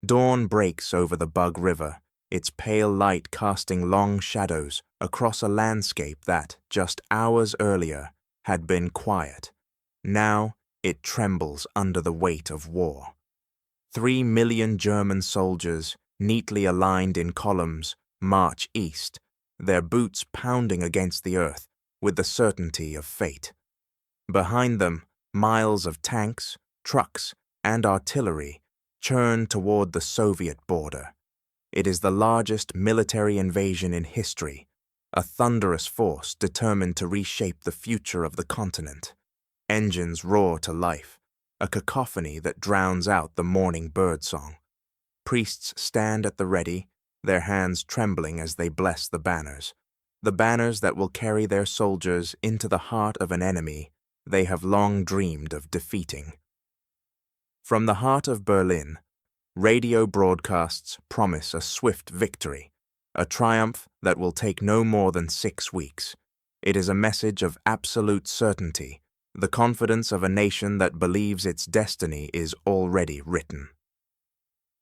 Dawn breaks over the Bug River, its pale light casting long shadows across a landscape that, just hours earlier, had been quiet. Now it trembles under the weight of war. 3 million German soldiers, neatly aligned in columns, march east, their boots pounding against the earth with the certainty of fate. Behind them, miles of tanks, trucks, and artillery churn toward the Soviet border. It is the largest military invasion in history, a thunderous force determined to reshape the future of the continent. Engines roar to life, a cacophony that drowns out the morning birdsong. Priests stand at the ready, their hands trembling as they bless the banners that will carry their soldiers into the heart of an enemy they have long dreamed of defeating. From the heart of Berlin, radio broadcasts promise a swift victory, a triumph that will take no more than 6 weeks. It is a message of absolute certainty, the confidence of a nation that believes its destiny is already written.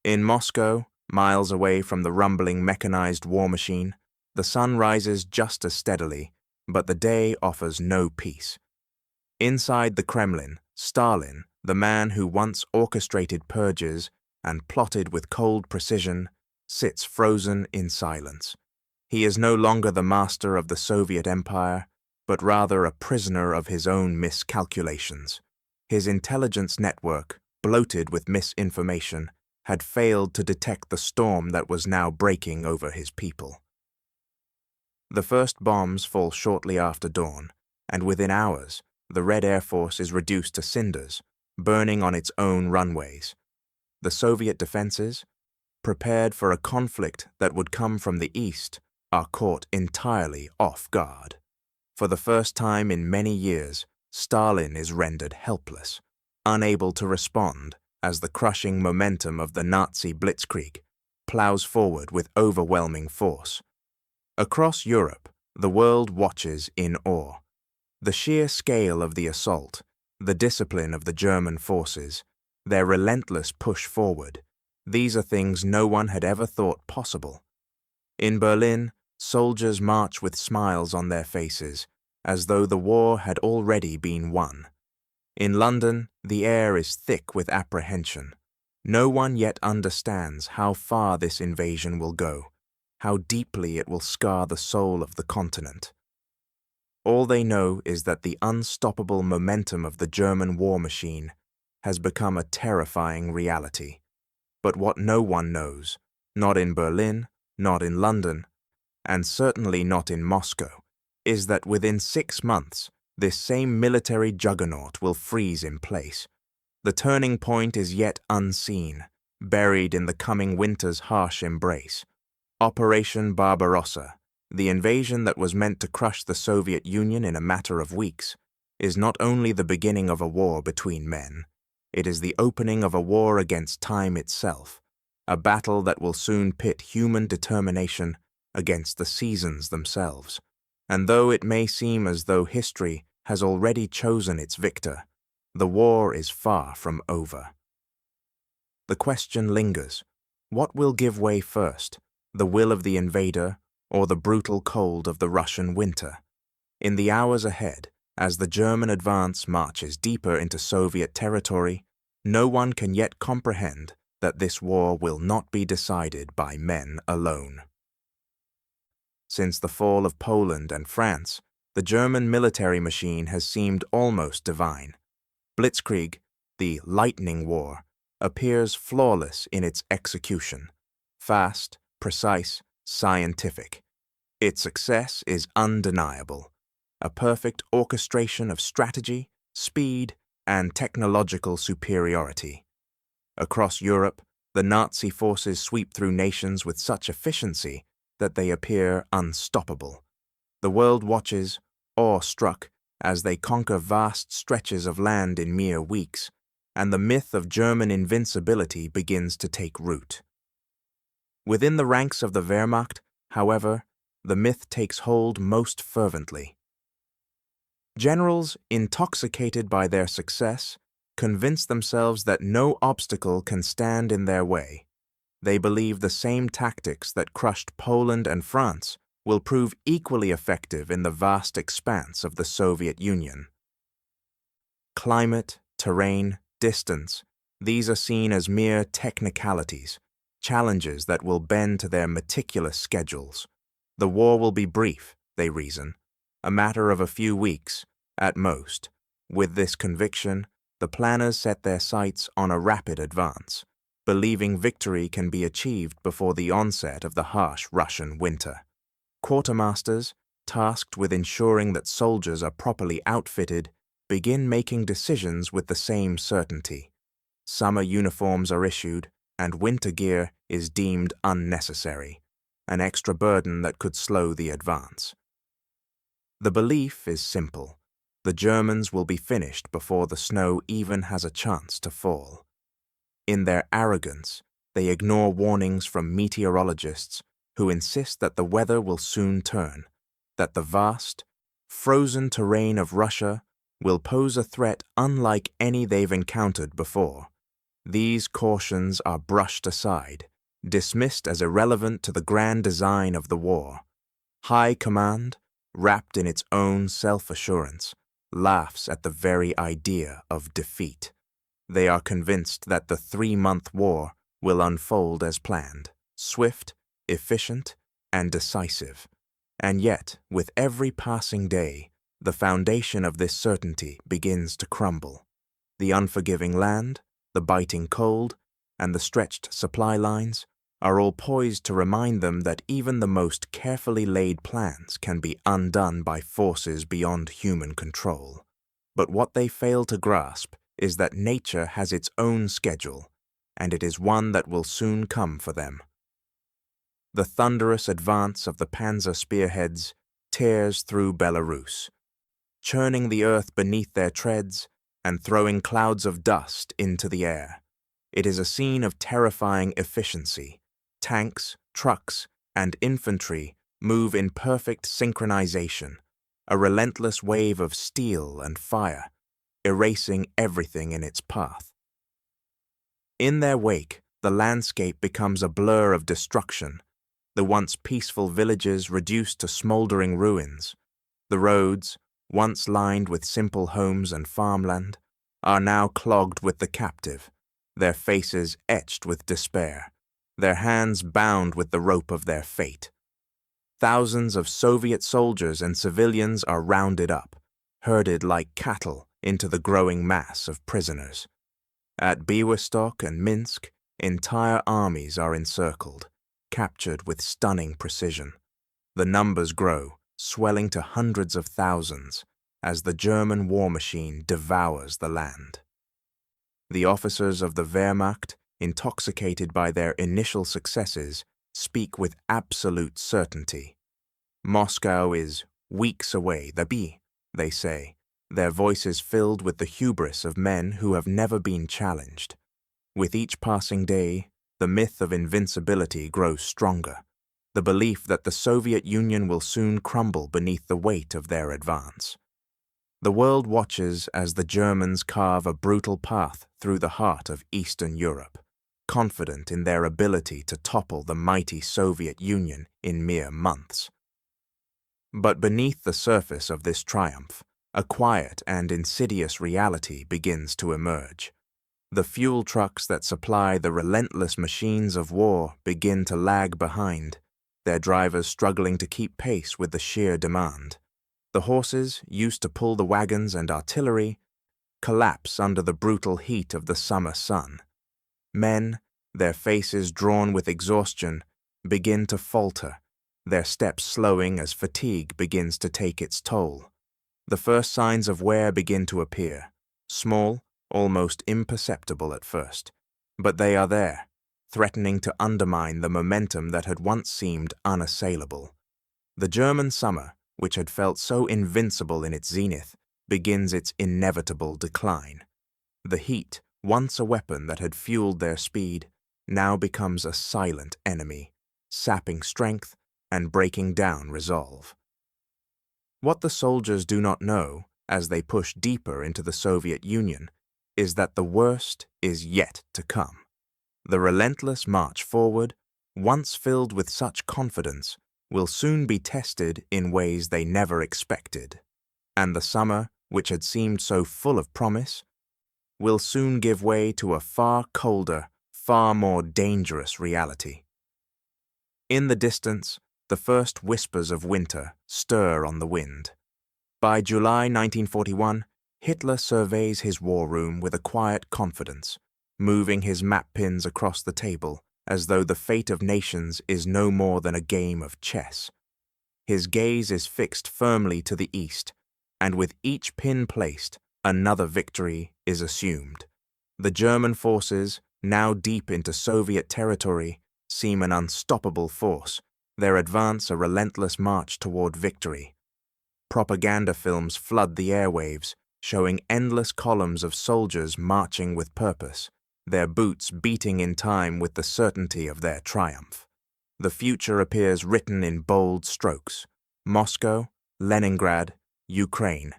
In Moscow, miles away from the rumbling mechanized war machine, the sun rises just as steadily, but the day offers no peace. Inside the Kremlin, Stalin, the man who once orchestrated purges and plotted with cold precision, sits frozen in silence. He is no longer the master of the Soviet Empire, but rather a prisoner of his own miscalculations. His intelligence network, bloated with misinformation, had failed to detect the storm that was now breaking over his people. The first bombs fall shortly after dawn, and within hours, the Red Air Force is reduced to cinders, burning on its own runways. The Soviet defenses, prepared for a conflict that would come from the east, are caught entirely off guard. For the first time in many years, Stalin is rendered helpless, unable to respond as the crushing momentum of the Nazi blitzkrieg plows forward with overwhelming force. Across Europe, the world watches in awe. The sheer scale of the assault, the discipline of the German forces, their relentless push forward, these are things no one had ever thought possible. In Berlin, soldiers march with smiles on their faces, as though the war had already been won. In London, the air is thick with apprehension. No one yet understands how far this invasion will go, how deeply it will scar the soul of the continent. All they know is that the unstoppable momentum of the German war machine has become a terrifying reality. But what no one knows, not in Berlin, not in London, and certainly not in Moscow, is that within 6 months, this same military juggernaut will freeze in place. The turning point is yet unseen, buried in the coming winter's harsh embrace. Operation Barbarossa, the invasion that was meant to crush the Soviet Union in a matter of weeks, is not only the beginning of a war between men, it is the opening of a war against time itself, a battle that will soon pit human determination against the seasons themselves. And though it may seem as though history has already chosen its victor, the war is far from over. The question lingers: what will give way first, the will of the invader or the brutal cold of the Russian winter? In the hours ahead, as the German advance marches deeper into Soviet territory, no one can yet comprehend that this war will not be decided by men alone. Since the fall of Poland and France, the German military machine has seemed almost divine. Blitzkrieg, the lightning war, appears flawless in its execution, fast, precise, scientific. Its success is undeniable, a perfect orchestration of strategy, speed, and technological superiority. Across Europe, the Nazi forces sweep through nations with such efficiency that they appear unstoppable. The world watches, awe-struck, as they conquer vast stretches of land in mere weeks, and the myth of German invincibility begins to take root. Within the ranks of the Wehrmacht, however, the myth takes hold most fervently. Generals, intoxicated by their success, convince themselves that no obstacle can stand in their way. They believe the same tactics that crushed Poland and France will prove equally effective in the vast expanse of the Soviet Union. Climate, terrain, distance, these are seen as mere technicalities, challenges that will bend to their meticulous schedules. The war will be brief, they reason, a matter of a few weeks, at most. With this conviction, the planners set their sights on a rapid advance, believing victory can be achieved before the onset of the harsh Russian winter. Quartermasters, tasked with ensuring that soldiers are properly outfitted, begin making decisions with the same certainty. Summer uniforms are issued, and winter gear is deemed unnecessary, an extra burden that could slow the advance. The belief is simple. The Germans will be finished before the snow even has a chance to fall. In their arrogance, they ignore warnings from meteorologists who insist that the weather will soon turn, that the vast, frozen terrain of Russia will pose a threat unlike any they've encountered before. These cautions are brushed aside, dismissed as irrelevant to the grand design of the war. High command, wrapped in its own self-assurance, laughs at the very idea of defeat. They are convinced that the 3-month war will unfold as planned, swift, efficient, and decisive. And yet, with every passing day, the foundation of this certainty begins to crumble. The unforgiving land, the biting cold, and the stretched supply lines are all poised to remind them that even the most carefully laid plans can be undone by forces beyond human control. But what they fail to grasp is that nature has its own schedule, and it is one that will soon come for them. The thunderous advance of the panzer spearheads tears through Belarus, churning the earth beneath their treads and throwing clouds of dust into the air. It is a scene of terrifying efficiency. Tanks, trucks, and infantry move in perfect synchronization, a relentless wave of steel and fire, erasing everything in its path. In their wake, the landscape becomes a blur of destruction, the once peaceful villages reduced to smoldering ruins. The roads, once lined with simple homes and farmland, are now clogged with the captive, their faces etched with despair, their hands bound with the rope of their fate. Thousands of Soviet soldiers and civilians are rounded up, herded like cattle into the growing mass of prisoners. At Białystok and Minsk, entire armies are encircled, captured with stunning precision. The numbers grow, swelling to hundreds of thousands, as the German war machine devours the land. The officers of the Wehrmacht, intoxicated by their initial successes, speak with absolute certainty. Moscow is weeks away, they say, their voices filled with the hubris of men who have never been challenged. With each passing day, the myth of invincibility grows stronger, the belief that the Soviet Union will soon crumble beneath the weight of their advance. The world watches as the Germans carve a brutal path through the heart of Eastern Europe, confident in their ability to topple the mighty Soviet Union in mere months. But beneath the surface of this triumph, a quiet and insidious reality begins to emerge. The fuel trucks that supply the relentless machines of war begin to lag behind, their drivers struggling to keep pace with the sheer demand. The horses, used to pull the wagons and artillery, collapse under the brutal heat of the summer sun. Men, their faces drawn with exhaustion, begin to falter, their steps slowing as fatigue begins to take its toll. The first signs of wear begin to appear, small, almost imperceptible at first, but they are there, threatening to undermine the momentum that had once seemed unassailable. The German summer, which had felt so invincible in its zenith, begins its inevitable decline. The heat, once a weapon that had fueled their speed, now becomes a silent enemy, sapping strength and breaking down resolve. What the soldiers do not know, as they push deeper into the Soviet Union, is that the worst is yet to come. The relentless march forward, once filled with such confidence, will soon be tested in ways they never expected. And the summer, which had seemed so full of promise, will soon give way to a far colder, far more dangerous reality. In the distance, the first whispers of winter stir on the wind. By July 1941, Hitler surveys his war room with a quiet confidence, moving his map pins across the table as though the fate of nations is no more than a game of chess. His gaze is fixed firmly to the east, and with each pin placed, another victory is assumed. The German forces, now deep into Soviet territory, seem an unstoppable force, their advance a relentless march toward victory. Propaganda films flood the airwaves, showing endless columns of soldiers marching with purpose, their boots beating in time with the certainty of their triumph. The future appears written in bold strokes. Moscow, Leningrad, Ukraine.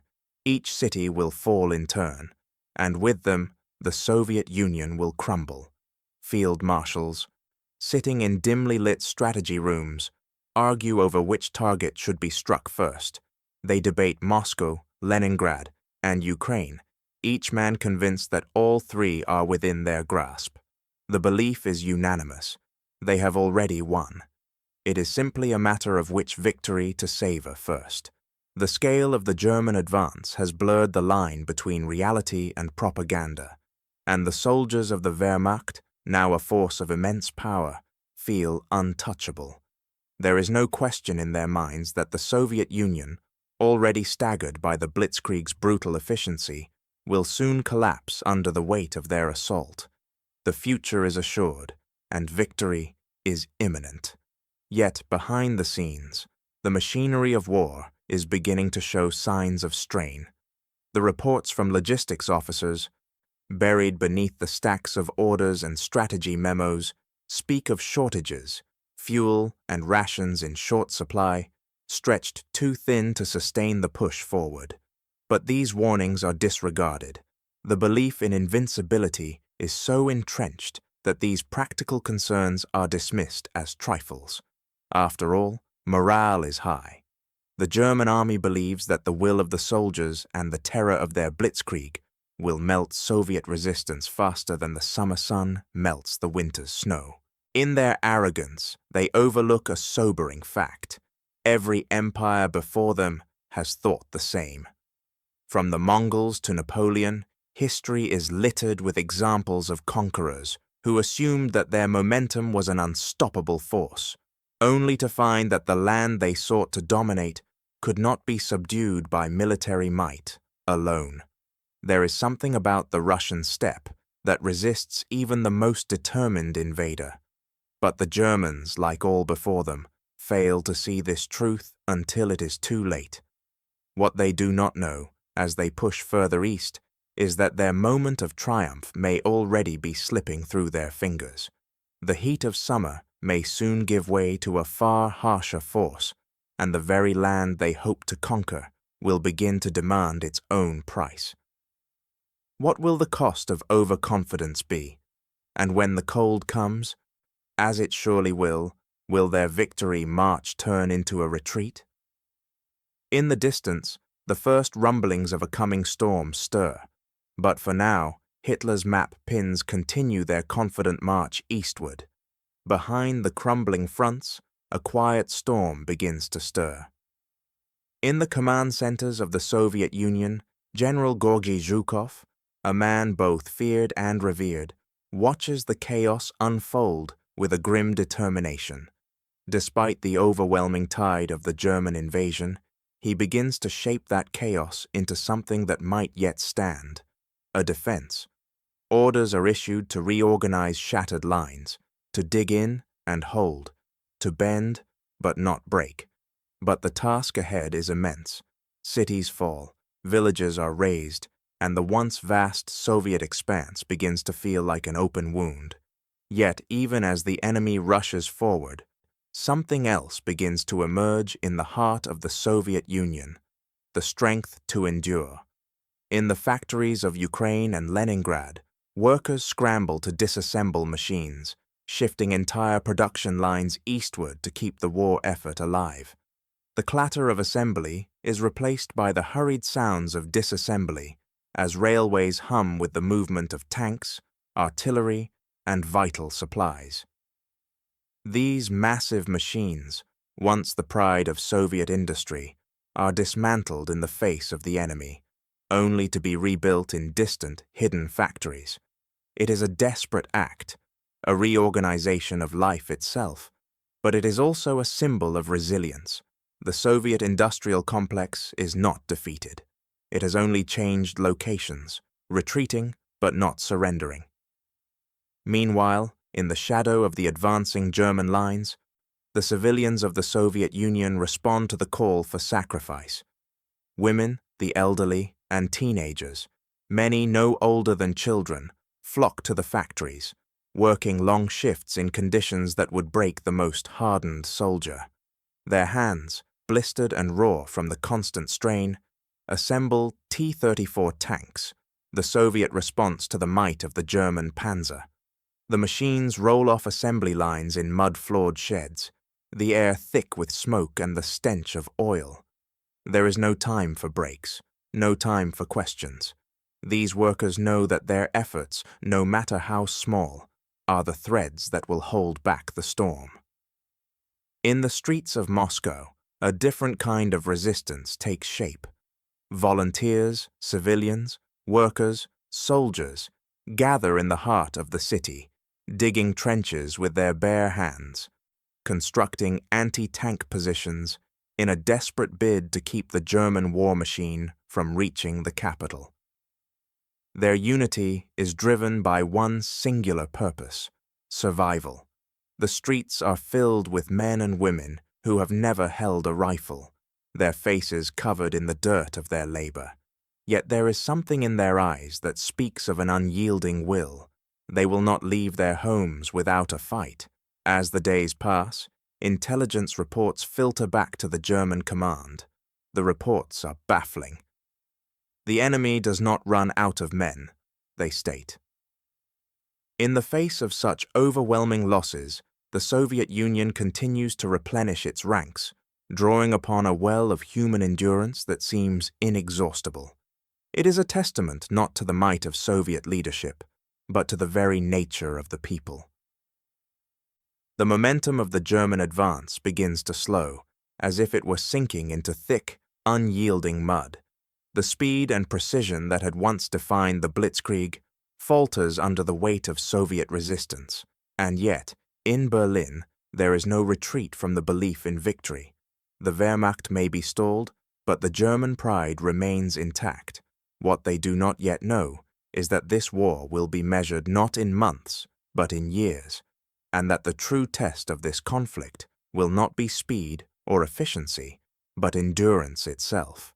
Each city will fall in turn, and with them, the Soviet Union will crumble. Field marshals, sitting in dimly lit strategy rooms, argue over which target should be struck first. They debate Moscow, Leningrad, and Ukraine, each man convinced that all three are within their grasp. The belief is unanimous. They have already won. It is simply a matter of which victory to savor first. The scale of the German advance has blurred the line between reality and propaganda, and the soldiers of the Wehrmacht, now a force of immense power, feel untouchable. There is no question in their minds that the Soviet Union, already staggered by the Blitzkrieg's brutal efficiency, will soon collapse under the weight of their assault. The future is assured, and victory is imminent. Yet, behind the scenes, the machinery of war is beginning to show signs of strain. The reports from logistics officers, buried beneath the stacks of orders and strategy memos, speak of shortages, fuel and rations in short supply, stretched too thin to sustain the push forward. But these warnings are disregarded. The belief in invincibility is so entrenched that these practical concerns are dismissed as trifles. After all, morale is high. The German army believes that the will of the soldiers and the terror of their blitzkrieg will melt Soviet resistance faster than the summer sun melts the winter's snow. In their arrogance, they overlook a sobering fact. Every empire before them has thought the same. From the Mongols to Napoleon, history is littered with examples of conquerors who assumed that their momentum was an unstoppable force, only to find that the land they sought to dominate could not be subdued by military might alone. There is something about the Russian steppe that resists even the most determined invader. But the Germans, like all before them, fail to see this truth until it is too late. What they do not know, as they push further east, is that their moment of triumph may already be slipping through their fingers. The heat of summer may soon give way to a far harsher force, and the very land they hope to conquer will begin to demand its own price. What will the cost of overconfidence be? And when the cold comes, as it surely will their victory march turn into a retreat? In the distance, the first rumblings of a coming storm stir, but for now, Hitler's map pins continue their confident march eastward. Behind the crumbling fronts, a quiet storm begins to stir. In the command centers of the Soviet Union, General Georgy Zhukov, a man both feared and revered, watches the chaos unfold with a grim determination. Despite the overwhelming tide of the German invasion, he begins to shape that chaos into something that might yet stand, a defense. Orders are issued to reorganize shattered lines, to dig in and hold, to bend but not break. But the task ahead is immense. Cities fall, villages are razed, and the once vast Soviet expanse begins to feel like an open wound. Yet even as the enemy rushes forward, something else begins to emerge in the heart of the Soviet Union, the strength to endure. In the factories of Ukraine and Leningrad, Workers scramble to disassemble machines, shifting entire production lines eastward to keep the war effort alive. The clatter of assembly is replaced by the hurried sounds of disassembly as railways hum with the movement of tanks, artillery, and vital supplies. These massive machines, once the pride of Soviet industry, are dismantled in the face of the enemy, only to be rebuilt in distant, hidden factories. It is a desperate act, a reorganization of life itself, but it is also a symbol of resilience. The Soviet industrial complex is not defeated. It has only changed locations, retreating but not surrendering. Meanwhile, in the shadow of the advancing German lines, the civilians of the Soviet Union respond to the call for sacrifice. Women, the elderly, and teenagers, many no older than children, flock to the factories, working long shifts in conditions that would break the most hardened soldier. Their hands, blistered and raw from the constant strain, assemble T-34 tanks, the Soviet response to the might of the German Panzer. The machines roll off assembly lines in mud-floored sheds, the air thick with smoke and the stench of oil. There is no time for breaks, no time for questions. These workers know that their efforts, no matter how small, are the threads that will hold back the storm. In the streets of Moscow, a different kind of resistance takes shape. Volunteers, civilians, workers, soldiers gather in the heart of the city, digging trenches with their bare hands, constructing anti-tank positions in a desperate bid to keep the German war machine from reaching the capital. Their unity is driven by one singular purpose: survival. The streets are filled with men and women who have never held a rifle, their faces covered in the dirt of their labor. Yet there is something in their eyes that speaks of an unyielding will. They will not leave their homes without a fight. As the days pass, intelligence reports filter back to the German command. The reports are baffling. The enemy does not run out of men, they state. In the face of such overwhelming losses, the Soviet Union continues to replenish its ranks, drawing upon a well of human endurance that seems inexhaustible. It is a testament not to the might of Soviet leadership, but to the very nature of the people. The momentum of the German advance begins to slow, as if it were sinking into thick, unyielding mud. The speed and precision that had once defined the Blitzkrieg falters under the weight of Soviet resistance, and yet, in Berlin, there is no retreat from the belief in victory. The Wehrmacht may be stalled, but the German pride remains intact. What they do not yet know is that this war will be measured not in months, but in years, and that the true test of this conflict will not be speed or efficiency, but endurance itself.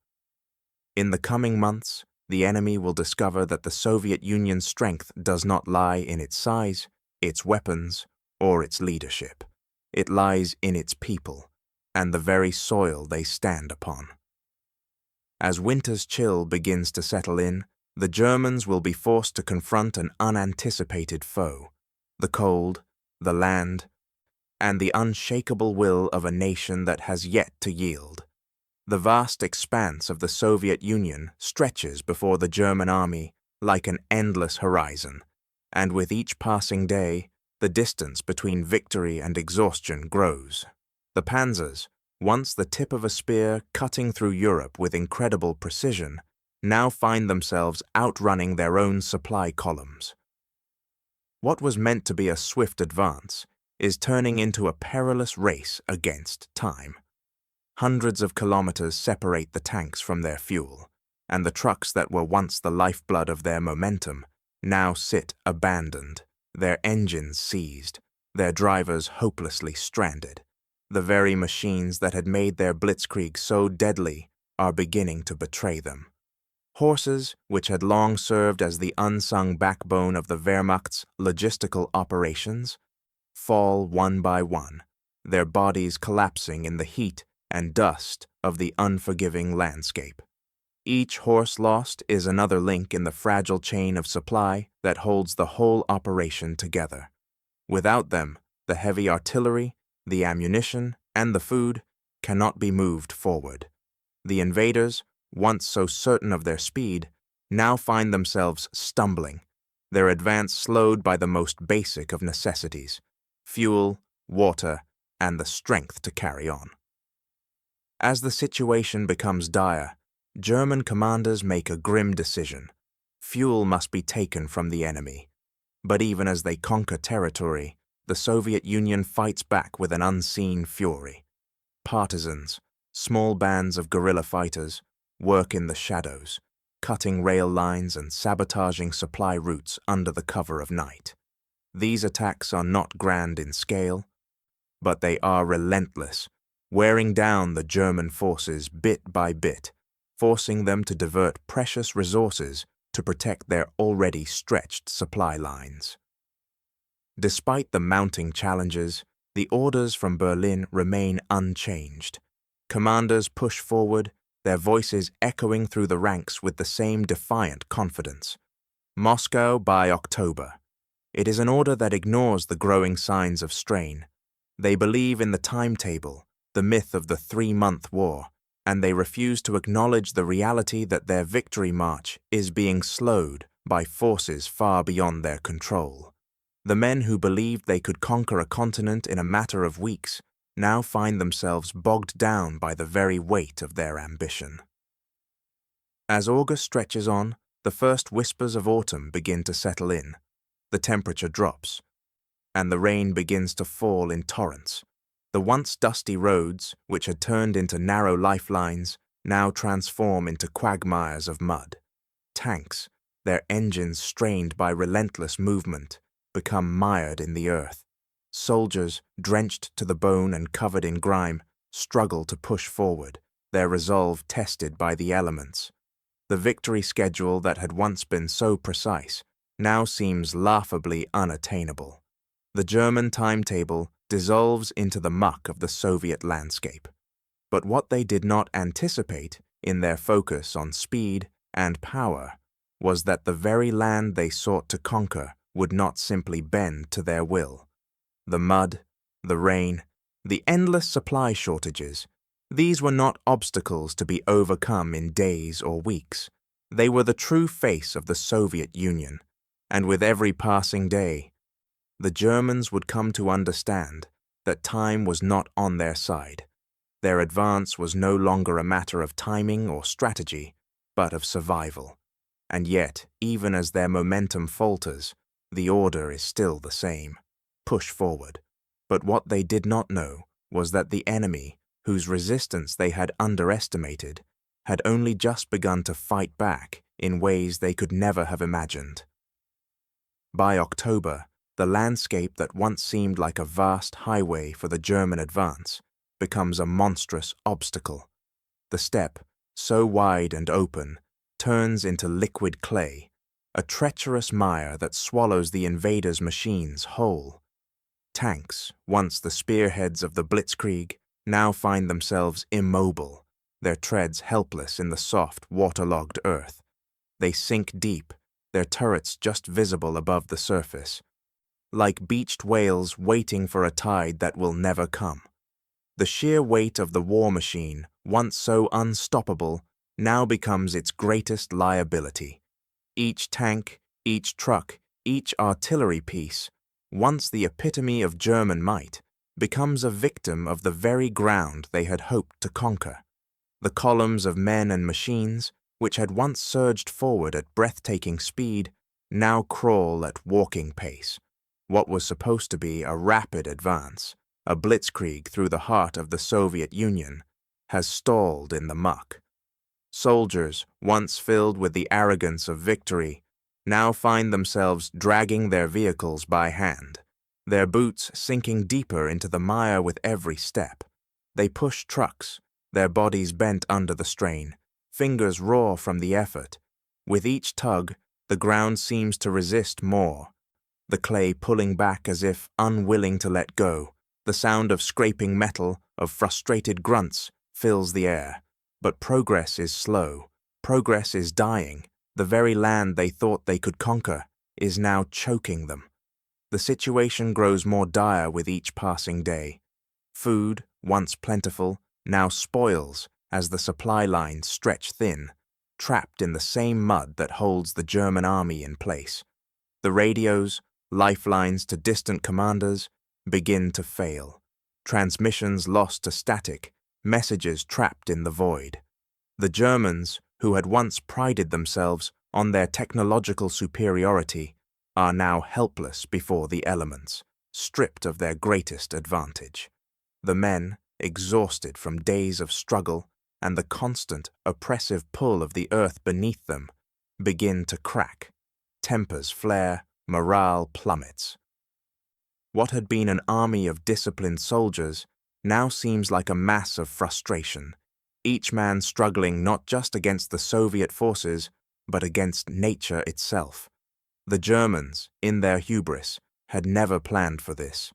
In the coming months, the enemy will discover that the Soviet Union's strength does not lie in its size, its weapons, or its leadership. It lies in its people, and the very soil they stand upon. As winter's chill begins to settle in, the Germans will be forced to confront an unanticipated foe: the cold, the land, and the unshakable will of a nation that has yet to yield. The vast expanse of the Soviet Union stretches before the German army like an endless horizon, and with each passing day, the distance between victory and exhaustion grows. The panzers, once the tip of a spear cutting through Europe with incredible precision, now find themselves outrunning their own supply columns. What was meant to be a swift advance is turning into a perilous race against time. Hundreds of kilometers separate the tanks from their fuel, and the trucks that were once the lifeblood of their momentum now sit abandoned, their engines seized, their drivers hopelessly stranded. The very machines that had made their blitzkrieg so deadly are beginning to betray them. Horses, which had long served as the unsung backbone of the Wehrmacht's logistical operations, fall one by one, their bodies collapsing in the heat and dust of the unforgiving landscape. Each horse lost is another link in the fragile chain of supply that holds the whole operation together. Without them, the heavy artillery, the ammunition, and the food cannot be moved forward. The invaders, once so certain of their speed, now find themselves stumbling, their advance slowed by the most basic of necessities: fuel, water, and the strength to carry on. As the situation becomes dire, German commanders make a grim decision. Fuel must be taken from the enemy. But even as they conquer territory, the Soviet Union fights back with an unseen fury. Partisans, small bands of guerrilla fighters, work in the shadows, cutting rail lines and sabotaging supply routes under the cover of night. These attacks are not grand in scale, but they are relentless, wearing down the German forces bit by bit, forcing them to divert precious resources to protect their already stretched supply lines. Despite the mounting challenges, the orders from Berlin remain unchanged. Commanders push forward, their voices echoing through the ranks with the same defiant confidence. Moscow by October. It is an order that ignores the growing signs of strain. They believe in the timetable, the myth of the 3-month war, and they refuse to acknowledge the reality that their victory march is being slowed by forces far beyond their control. The men who believed they could conquer a continent in a matter of weeks now find themselves bogged down by the very weight of their ambition. As August stretches on, the first whispers of autumn begin to settle in. The temperature drops, and the rain begins to fall in torrents. The once dusty roads, which had turned into narrow lifelines, now transform into quagmires of mud. Tanks, their engines strained by relentless movement, become mired in the earth. Soldiers, drenched to the bone and covered in grime, struggle to push forward, their resolve tested by the elements. The victory schedule that had once been so precise now seems laughably unattainable. The German timetable dissolves into the muck of the Soviet landscape. But what they did not anticipate in their focus on speed and power was that the very land they sought to conquer would not simply bend to their will. The mud, the rain, the endless supply shortages, these were not obstacles to be overcome in days or weeks. They were the true face of the Soviet Union, and with every passing day, the Germans would come to understand that time was not on their side. Their advance was no longer a matter of timing or strategy, but of survival. And yet, even as their momentum falters, the order is still the same: push forward. But what they did not know was that the enemy, whose resistance they had underestimated, had only just begun to fight back in ways they could never have imagined. By October, the landscape that once seemed like a vast highway for the German advance becomes a monstrous obstacle. The steppe, so wide and open, turns into liquid clay, a treacherous mire that swallows the invaders' machines whole. Tanks, once the spearheads of the blitzkrieg, now find themselves immobile, their treads helpless in the soft, waterlogged earth. They sink deep, their turrets just visible above the surface, like beached whales waiting for a tide that will never come. The sheer weight of the war machine, once so unstoppable, now becomes its greatest liability. Each tank, each truck, each artillery piece, once the epitome of German might, becomes a victim of the very ground they had hoped to conquer. The columns of men and machines, which had once surged forward at breathtaking speed, now crawl at walking pace. What was supposed to be a rapid advance, a blitzkrieg through the heart of the Soviet Union, has stalled in the muck. Soldiers, once filled with the arrogance of victory, now find themselves dragging their vehicles by hand, their boots sinking deeper into the mire with every step. They push trucks, their bodies bent under the strain, fingers raw from the effort. With each tug, the ground seems to resist more, the clay pulling back as if unwilling to let go. The sound of scraping metal, of frustrated grunts, fills the air, but progress is slow. Progress is dying. The very land they thought they could conquer is now choking them. The situation grows more dire with each passing day. Food, once plentiful, now spoils as the supply lines stretch thin, trapped in the same mud that holds the German army in place. The radios, lifelines to distant commanders, begin to fail. Transmissions lost to static, messages trapped in the void. The Germans, who had once prided themselves on their technological superiority, are now helpless before the elements, stripped of their greatest advantage. The men, exhausted from days of struggle and the constant, oppressive pull of the earth beneath them, begin to crack. Tempers flare, morale plummets. What had been an army of disciplined soldiers now seems like a mass of frustration, each man struggling not just against the Soviet forces, but against nature itself. The Germans, in their hubris, had never planned for this.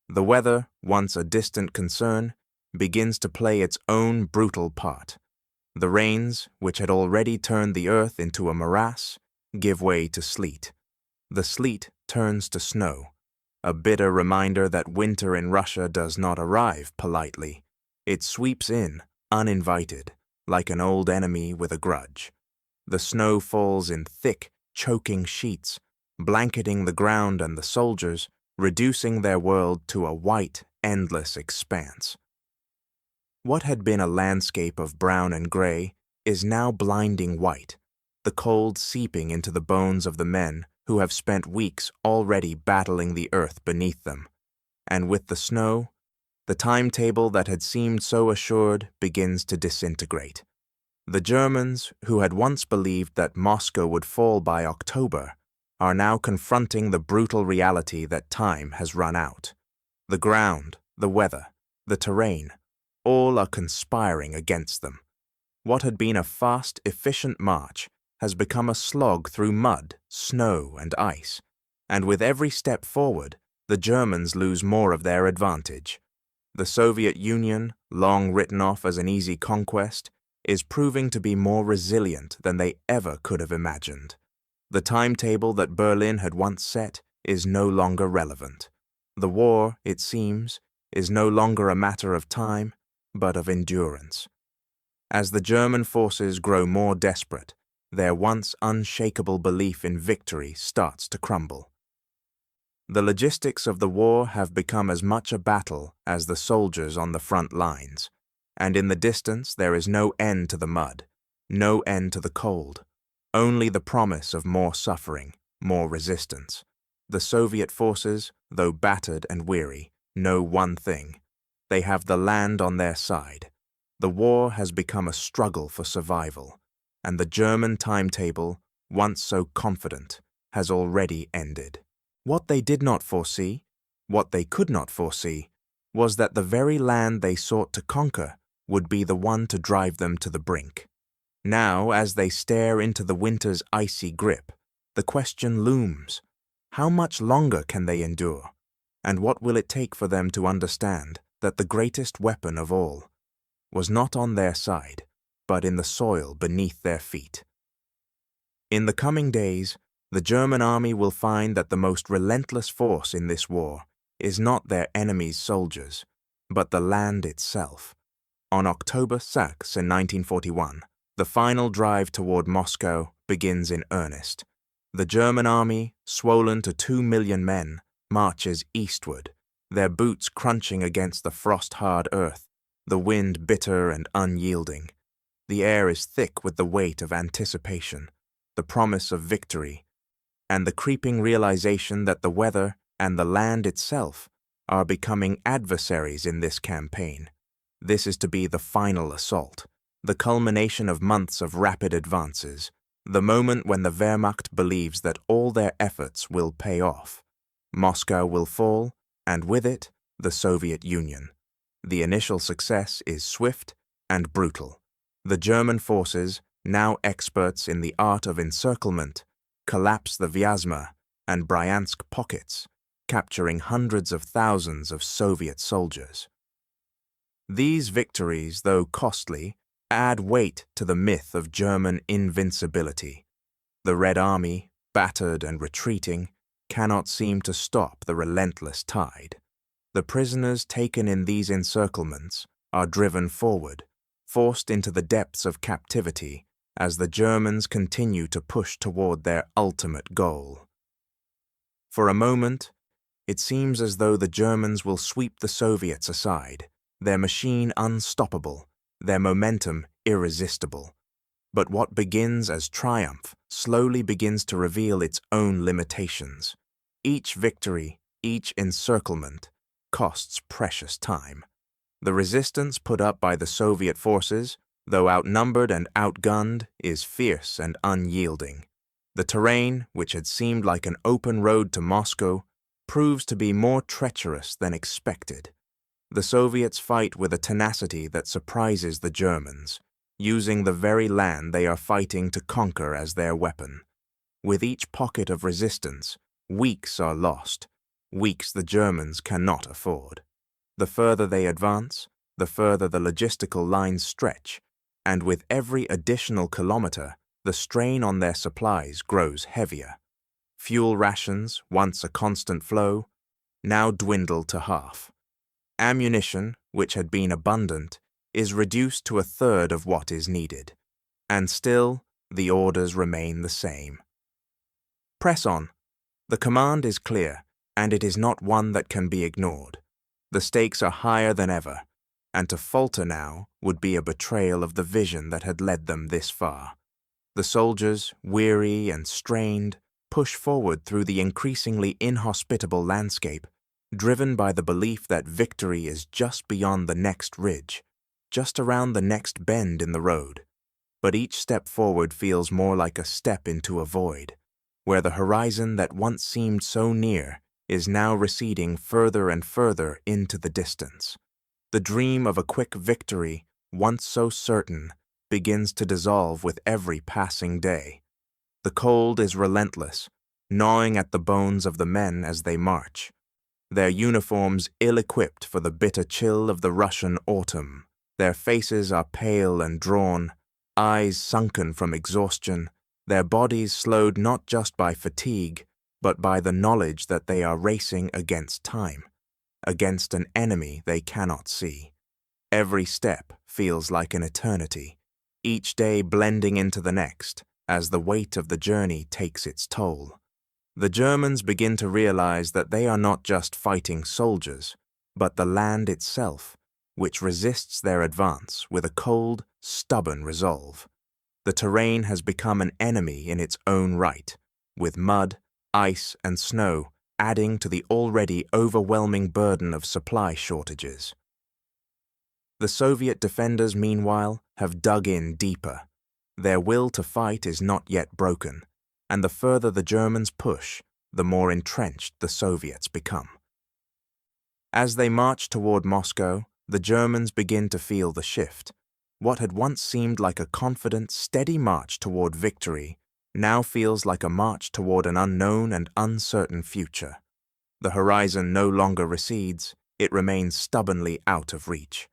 The weather, once a distant concern, begins to play its own brutal part. The rains, which had already turned the earth into a morass, give way to sleet. The sleet turns to snow, a bitter reminder that winter in Russia does not arrive politely. It sweeps in, uninvited, like an old enemy with a grudge. The snow falls in thick, choking sheets, blanketing the ground and the soldiers, reducing their world to a white, endless expanse. What had been a landscape of brown and gray is now blinding white, the cold seeping into the bones of the men who have spent weeks already battling the earth beneath them. And with the snow, the timetable that had seemed so assured begins to disintegrate. The Germans, who had once believed that Moscow would fall by October, are now confronting the brutal reality that time has run out. The ground, the weather, the terrain, all are conspiring against them. What had been a fast, efficient march has become a slog through mud, snow, and ice, and with every step forward, the Germans lose more of their advantage. The Soviet Union, long written off as an easy conquest, is proving to be more resilient than they ever could have imagined. The timetable that Berlin had once set is no longer relevant. The war, it seems, is no longer a matter of time, but of endurance. As the German forces grow more desperate, their once unshakable belief in victory starts to crumble. The logistics of the war have become as much a battle as the soldiers on the front lines, and in the distance there is no end to the mud, no end to the cold, only the promise of more suffering, more resistance. The Soviet forces, though battered and weary, know one thing: they have the land on their side. The war has become a struggle for survival, and the German timetable, once so confident, has already ended. What they did not foresee, what they could not foresee, was that the very land they sought to conquer would be the one to drive them to the brink. Now, as they stare into the winter's icy grip, the question looms: how much longer can they endure? And what will it take for them to understand that the greatest weapon of all was not on their side, but in the soil beneath their feet? In the coming days, the German army will find that the most relentless force in this war is not their enemy's soldiers, but the land itself. On October 6 in 1941, the final drive toward Moscow begins in earnest. The German army, swollen to 2 million men, marches eastward, their boots crunching against the frost-hard earth, the wind bitter and unyielding. The air is thick with the weight of anticipation, the promise of victory, and the creeping realization that the weather and the land itself are becoming adversaries in this campaign. This is to be the final assault, the culmination of months of rapid advances, the moment when the Wehrmacht believes that all their efforts will pay off. Moscow will fall, and with it, the Soviet Union. The initial success is swift and brutal. The German forces, now experts in the art of encirclement, collapse the Vyazma and Bryansk pockets, capturing hundreds of thousands of Soviet soldiers. These victories, though costly, add weight to the myth of German invincibility. The Red Army, battered and retreating, cannot seem to stop the relentless tide. The prisoners taken in these encirclements are driven forward, forced into the depths of captivity as the Germans continue to push toward their ultimate goal. For a moment, it seems as though the Germans will sweep the Soviets aside, their machine unstoppable, their momentum irresistible. But what begins as triumph slowly begins to reveal its own limitations. Each victory, each encirclement, costs precious time. The resistance put up by the Soviet forces, though outnumbered and outgunned, is fierce and unyielding. The terrain, which had seemed like an open road to Moscow, proves to be more treacherous than expected. The Soviets fight with a tenacity that surprises the Germans, using the very land they are fighting to conquer as their weapon. With each pocket of resistance, weeks are lost, weeks the Germans cannot afford. The further they advance, the further the logistical lines stretch, and with every additional kilometer, the strain on their supplies grows heavier. Fuel rations, once a constant flow, now dwindle to half. Ammunition, which had been abundant, is reduced to a third of what is needed. And still, the orders remain the same. Press on. The command is clear, and it is not one that can be ignored. The stakes are higher than ever, and to falter now would be a betrayal of the vision that had led them this far. The soldiers, weary and strained, push forward through the increasingly inhospitable landscape, driven by the belief that victory is just beyond the next ridge, just around the next bend in the road. But each step forward feels more like a step into a void, where the horizon that once seemed so near is now receding further and further into the distance. The dream of a quick victory, once so certain, begins to dissolve with every passing day. The cold is relentless, gnawing at the bones of the men as they march, their uniforms ill-equipped for the bitter chill of the Russian autumn. Their faces are pale and drawn, eyes sunken from exhaustion, their bodies slowed not just by fatigue, but by the knowledge that they are racing against time, against an enemy they cannot see. Every step feels like an eternity, each day blending into the next as the weight of the journey takes its toll. The Germans begin to realize that they are not just fighting soldiers, but the land itself, which resists their advance with a cold, stubborn resolve. The terrain has become an enemy in its own right, with mud, ice, and snow adding to the already overwhelming burden of supply shortages. The Soviet defenders, meanwhile, have dug in deeper. Their will to fight is not yet broken, and the further the Germans push, the more entrenched the Soviets become. As they march toward Moscow, the Germans begin to feel the shift. What had once seemed like a confident, steady march toward victory now feels like a march toward an unknown and uncertain future. The horizon no longer recedes, it remains stubbornly out of reach.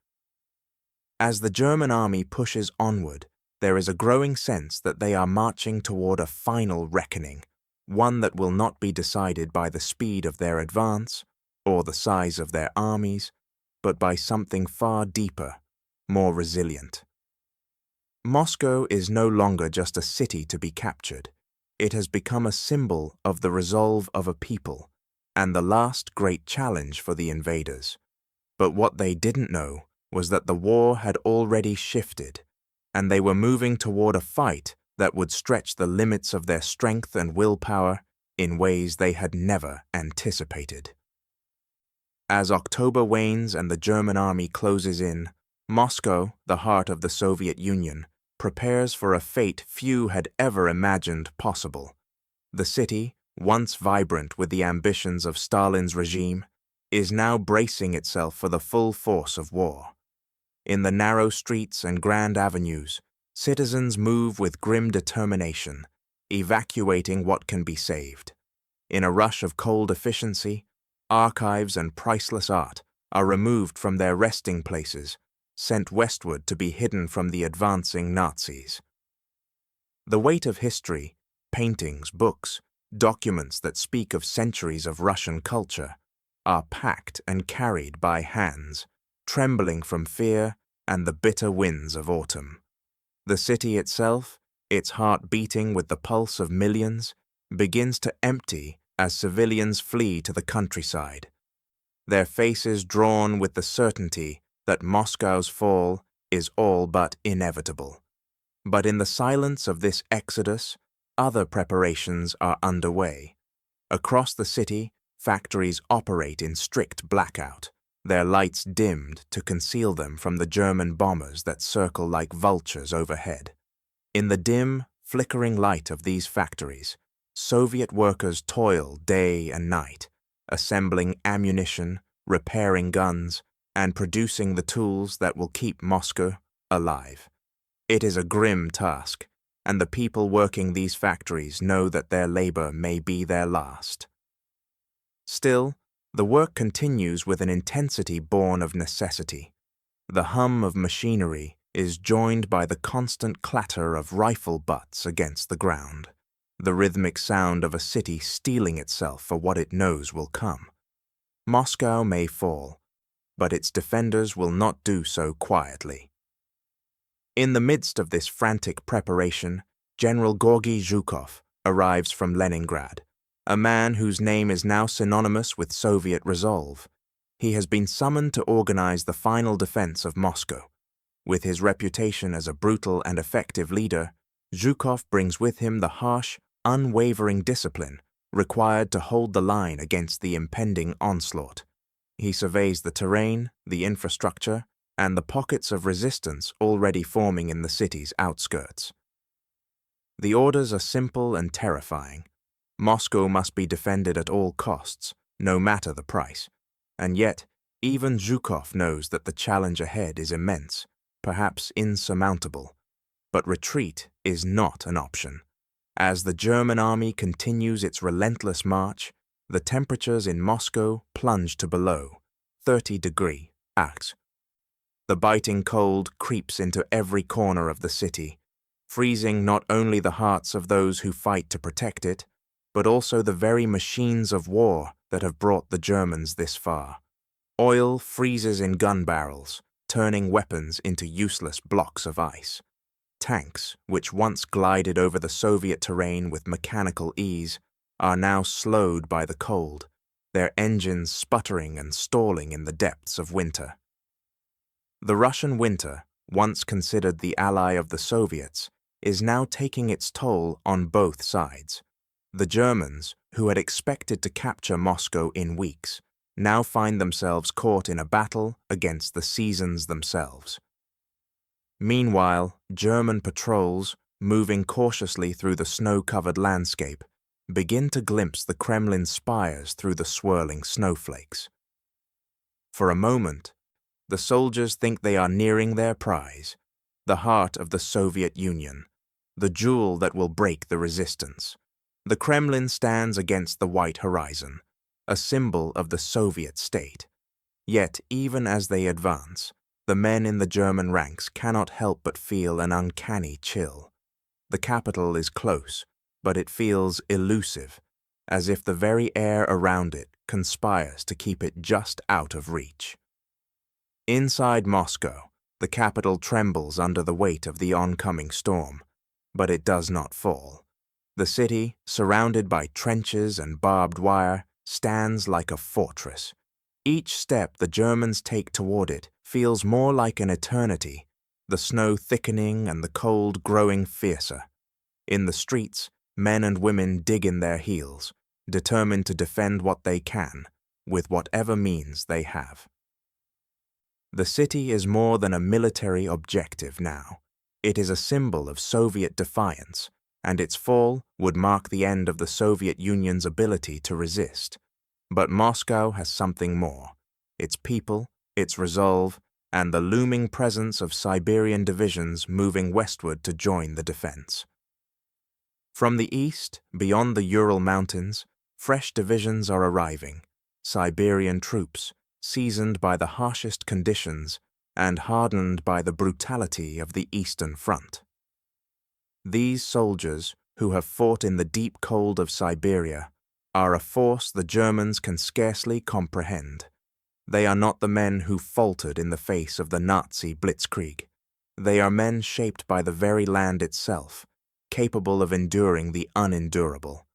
As the German army pushes onward, there is a growing sense that they are marching toward a final reckoning, one that will not be decided by the speed of their advance or the size of their armies, but by something far deeper, more resilient. Moscow is no longer just a city to be captured. It has become a symbol of the resolve of a people and the last great challenge for the invaders. But what they didn't know was that the war had already shifted, and they were moving toward a fight that would stretch the limits of their strength and willpower in ways they had never anticipated. As October wanes and the German army closes in, Moscow, the heart of the Soviet Union, prepares for a fate few had ever imagined possible. The city, once vibrant with the ambitions of Stalin's regime, is now bracing itself for the full force of war. In the narrow streets and grand avenues, citizens move with grim determination, evacuating what can be saved. In a rush of cold efficiency, archives and priceless art are removed from their resting places, sent westward to be hidden from the advancing Nazis. The weight of history, paintings, books, documents that speak of centuries of Russian culture, are packed and carried by hands, trembling from fear and the bitter winds of autumn. The city itself, its heart beating with the pulse of millions, begins to empty as civilians flee to the countryside, their faces drawn with the certainty that Moscow's fall is all but inevitable. But in the silence of this exodus, other preparations are underway. Across the city, factories operate in strict blackout, their lights dimmed to conceal them from the German bombers that circle like vultures overhead. In the dim, flickering light of these factories, Soviet workers toil day and night, assembling ammunition, repairing guns, and producing the tools that will keep Moscow alive. It is a grim task, and the people working these factories know that their labor may be their last. Still, the work continues with an intensity born of necessity. The hum of machinery is joined by the constant clatter of rifle butts against the ground, the rhythmic sound of a city steeling itself for what it knows will come. Moscow may fall, but its defenders will not do so quietly. In the midst of this frantic preparation, General Georgy Zhukov arrives from Leningrad, a man whose name is now synonymous with Soviet resolve. He has been summoned to organize the final defense of Moscow. With his reputation as a brutal and effective leader, Zhukov brings with him the harsh, unwavering discipline required to hold the line against the impending onslaught. He surveys the terrain, the infrastructure, and the pockets of resistance already forming in the city's outskirts. The orders are simple and terrifying. Moscow must be defended at all costs, no matter the price. And yet, even Zhukov knows that the challenge ahead is immense, perhaps insurmountable. But retreat is not an option. As the German army continues its relentless march, the temperatures in Moscow plunge to below 30 degrees Celsius. The biting cold creeps into every corner of the city, freezing not only the hearts of those who fight to protect it, but also the very machines of war that have brought the Germans this far. Oil freezes in gun barrels, turning weapons into useless blocks of ice. Tanks, which once glided over the Soviet terrain with mechanical ease, are now slowed by the cold, their engines sputtering and stalling in the depths of winter. The Russian winter, once considered the ally of the Soviets, is now taking its toll on both sides. The Germans, who had expected to capture Moscow in weeks, now find themselves caught in a battle against the seasons themselves. Meanwhile, German patrols, moving cautiously through the snow-covered landscape, begin to glimpse the Kremlin spires through the swirling snowflakes. For a moment, the soldiers think they are nearing their prize, the heart of the Soviet Union, the jewel that will break the resistance. The Kremlin stands against the white horizon, a symbol of the Soviet state. Yet, even as they advance, the men in the German ranks cannot help but feel an uncanny chill. The capital is close, but it feels elusive, as if the very air around it conspires to keep it just out of reach. Inside Moscow, the capital trembles under the weight of the oncoming storm, but it does not fall. The city, surrounded by trenches and barbed wire, stands like a fortress. Each step the Germans take toward it feels more like an eternity, the snow thickening and the cold growing fiercer. In the streets, men and women dig in their heels, determined to defend what they can, with whatever means they have. The city is more than a military objective now. It is a symbol of Soviet defiance, and its fall would mark the end of the Soviet Union's ability to resist. But Moscow has something more: its people, its resolve, and the looming presence of Siberian divisions moving westward to join the defense. From the east, beyond the Ural Mountains, fresh divisions are arriving, Siberian troops, seasoned by the harshest conditions, and hardened by the brutality of the Eastern Front. These soldiers, who have fought in the deep cold of Siberia, are a force the Germans can scarcely comprehend. They are not the men who faltered in the face of the Nazi blitzkrieg. They are men shaped by the very land itself, capable of enduring the unendurable.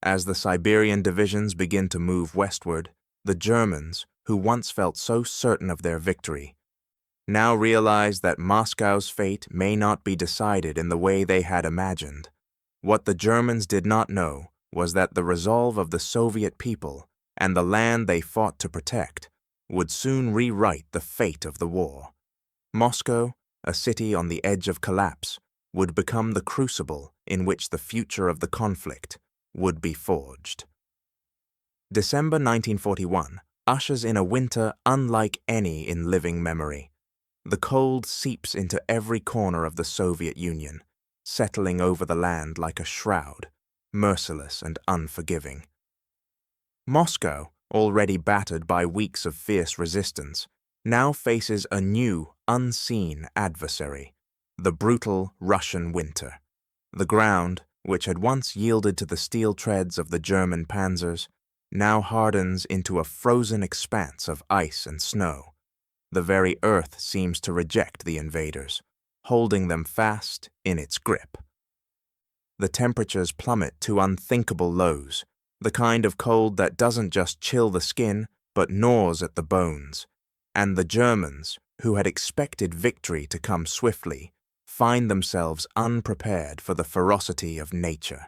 As the Siberian divisions begin to move westward, the Germans, who once felt so certain of their victory, now realize that Moscow's fate may not be decided in the way they had imagined. What the Germans did not know was that the resolve of the Soviet people and the land they fought to protect would soon rewrite the fate of the war. Moscow, a city on the edge of collapse, would become the crucible in which the future of the conflict would be forged. December 1941 ushers in a winter unlike any in living memory. The cold seeps into every corner of the Soviet Union, settling over the land like a shroud, merciless and unforgiving. Moscow, already battered by weeks of fierce resistance, now faces a new, unseen adversary, the brutal Russian winter. The ground, which had once yielded to the steel treads of the German panzers, now hardens into a frozen expanse of ice and snow. The very earth seems to reject the invaders, holding them fast in its grip. The temperatures plummet to unthinkable lows, the kind of cold that doesn't just chill the skin, but gnaws at the bones. And the Germans, who had expected victory to come swiftly, find themselves unprepared for the ferocity of nature.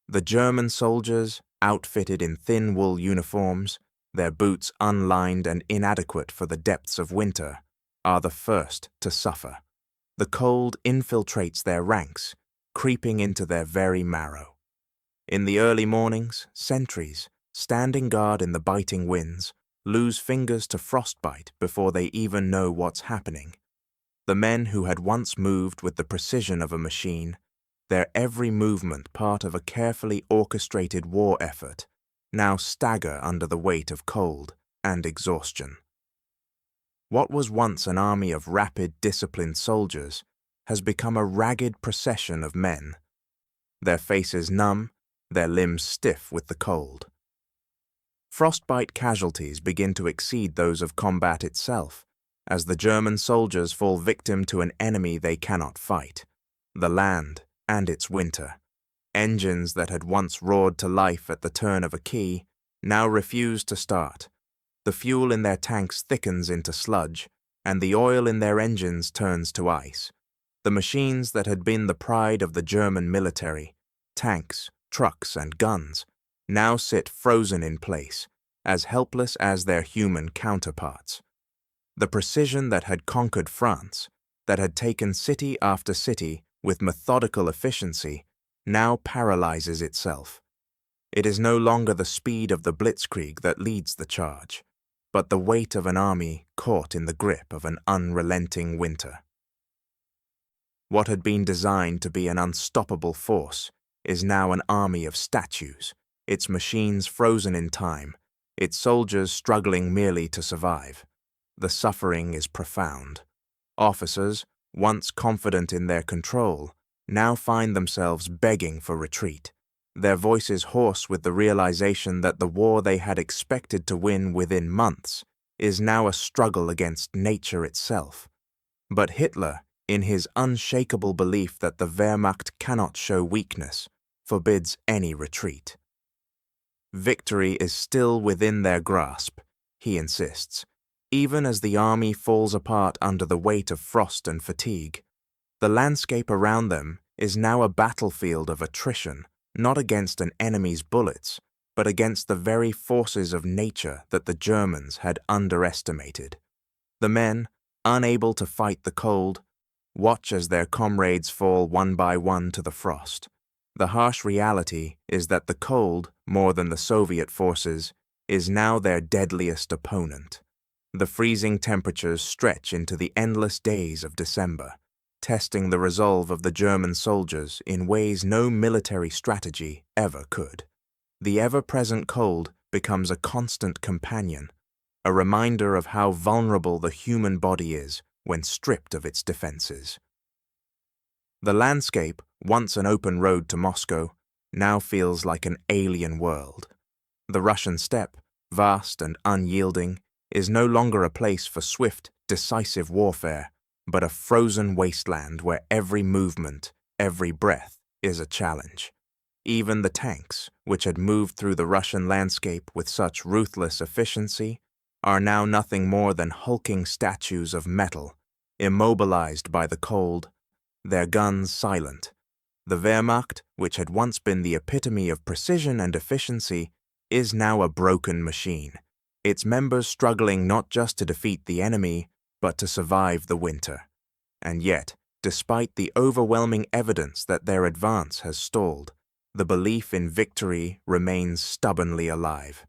The German soldiers, outfitted in thin wool uniforms, their boots unlined and inadequate for the depths of winter, are the first to suffer. The cold infiltrates their ranks, creeping into their very marrow. In the early mornings, sentries, standing guard in the biting winds, lose fingers to frostbite before they even know what's happening. The men who had once moved with the precision of a machine, their every movement part of a carefully orchestrated war effort, now stagger under the weight of cold and exhaustion. What was once an army of rapid, disciplined soldiers has become a ragged procession of men, their faces numb, their limbs stiff with the cold. Frostbite casualties begin to exceed those of combat itself, as the German soldiers fall victim to an enemy they cannot fight, the land and its winter. Engines that had once roared to life at the turn of a key now refuse to start. The fuel in their tanks thickens into sludge, and the oil in their engines turns to ice. The machines that had been the pride of the German military, tanks, trucks, and guns, now sit frozen in place, as helpless as their human counterparts. The precision that had conquered France, that had taken city after city with methodical efficiency, now paralyzes itself. It is no longer the speed of the blitzkrieg that leads the charge, but the weight of an army caught in the grip of an unrelenting winter. What had been designed to be an unstoppable force is now an army of statues, its machines frozen in time, its soldiers struggling merely to survive. The suffering is profound. Officers, once confident in their control, now find themselves begging for retreat, their voices hoarse with the realization that the war they had expected to win within months is now a struggle against nature itself. But Hitler, in his unshakable belief that the Wehrmacht cannot show weakness, forbids any retreat. Victory is still within their grasp, he insists, even as the army falls apart under the weight of frost and fatigue. The landscape around them is now a battlefield of attrition, not against an enemy's bullets, but against the very forces of nature that the Germans had underestimated. The men, unable to fight the cold, watch as their comrades fall one by one to the frost. The harsh reality is that the cold, more than the Soviet forces, is now their deadliest opponent. The freezing temperatures stretch into the endless days of December, testing the resolve of the German soldiers in ways no military strategy ever could. The ever-present cold becomes a constant companion, a reminder of how vulnerable the human body is when stripped of its defenses. The landscape, once an open road to Moscow, now feels like an alien world. The Russian steppe, vast and unyielding, is no longer a place for swift, decisive warfare, but a frozen wasteland where every movement, every breath is a challenge. Even the tanks, which had moved through the Russian landscape with such ruthless efficiency, are now nothing more than hulking statues of metal, immobilized by the cold, their guns silent. The Wehrmacht, which had once been the epitome of precision and efficiency, is now a broken machine, its members struggling not just to defeat the enemy, but to survive the winter. And yet, despite the overwhelming evidence that their advance has stalled, the belief in victory remains stubbornly alive.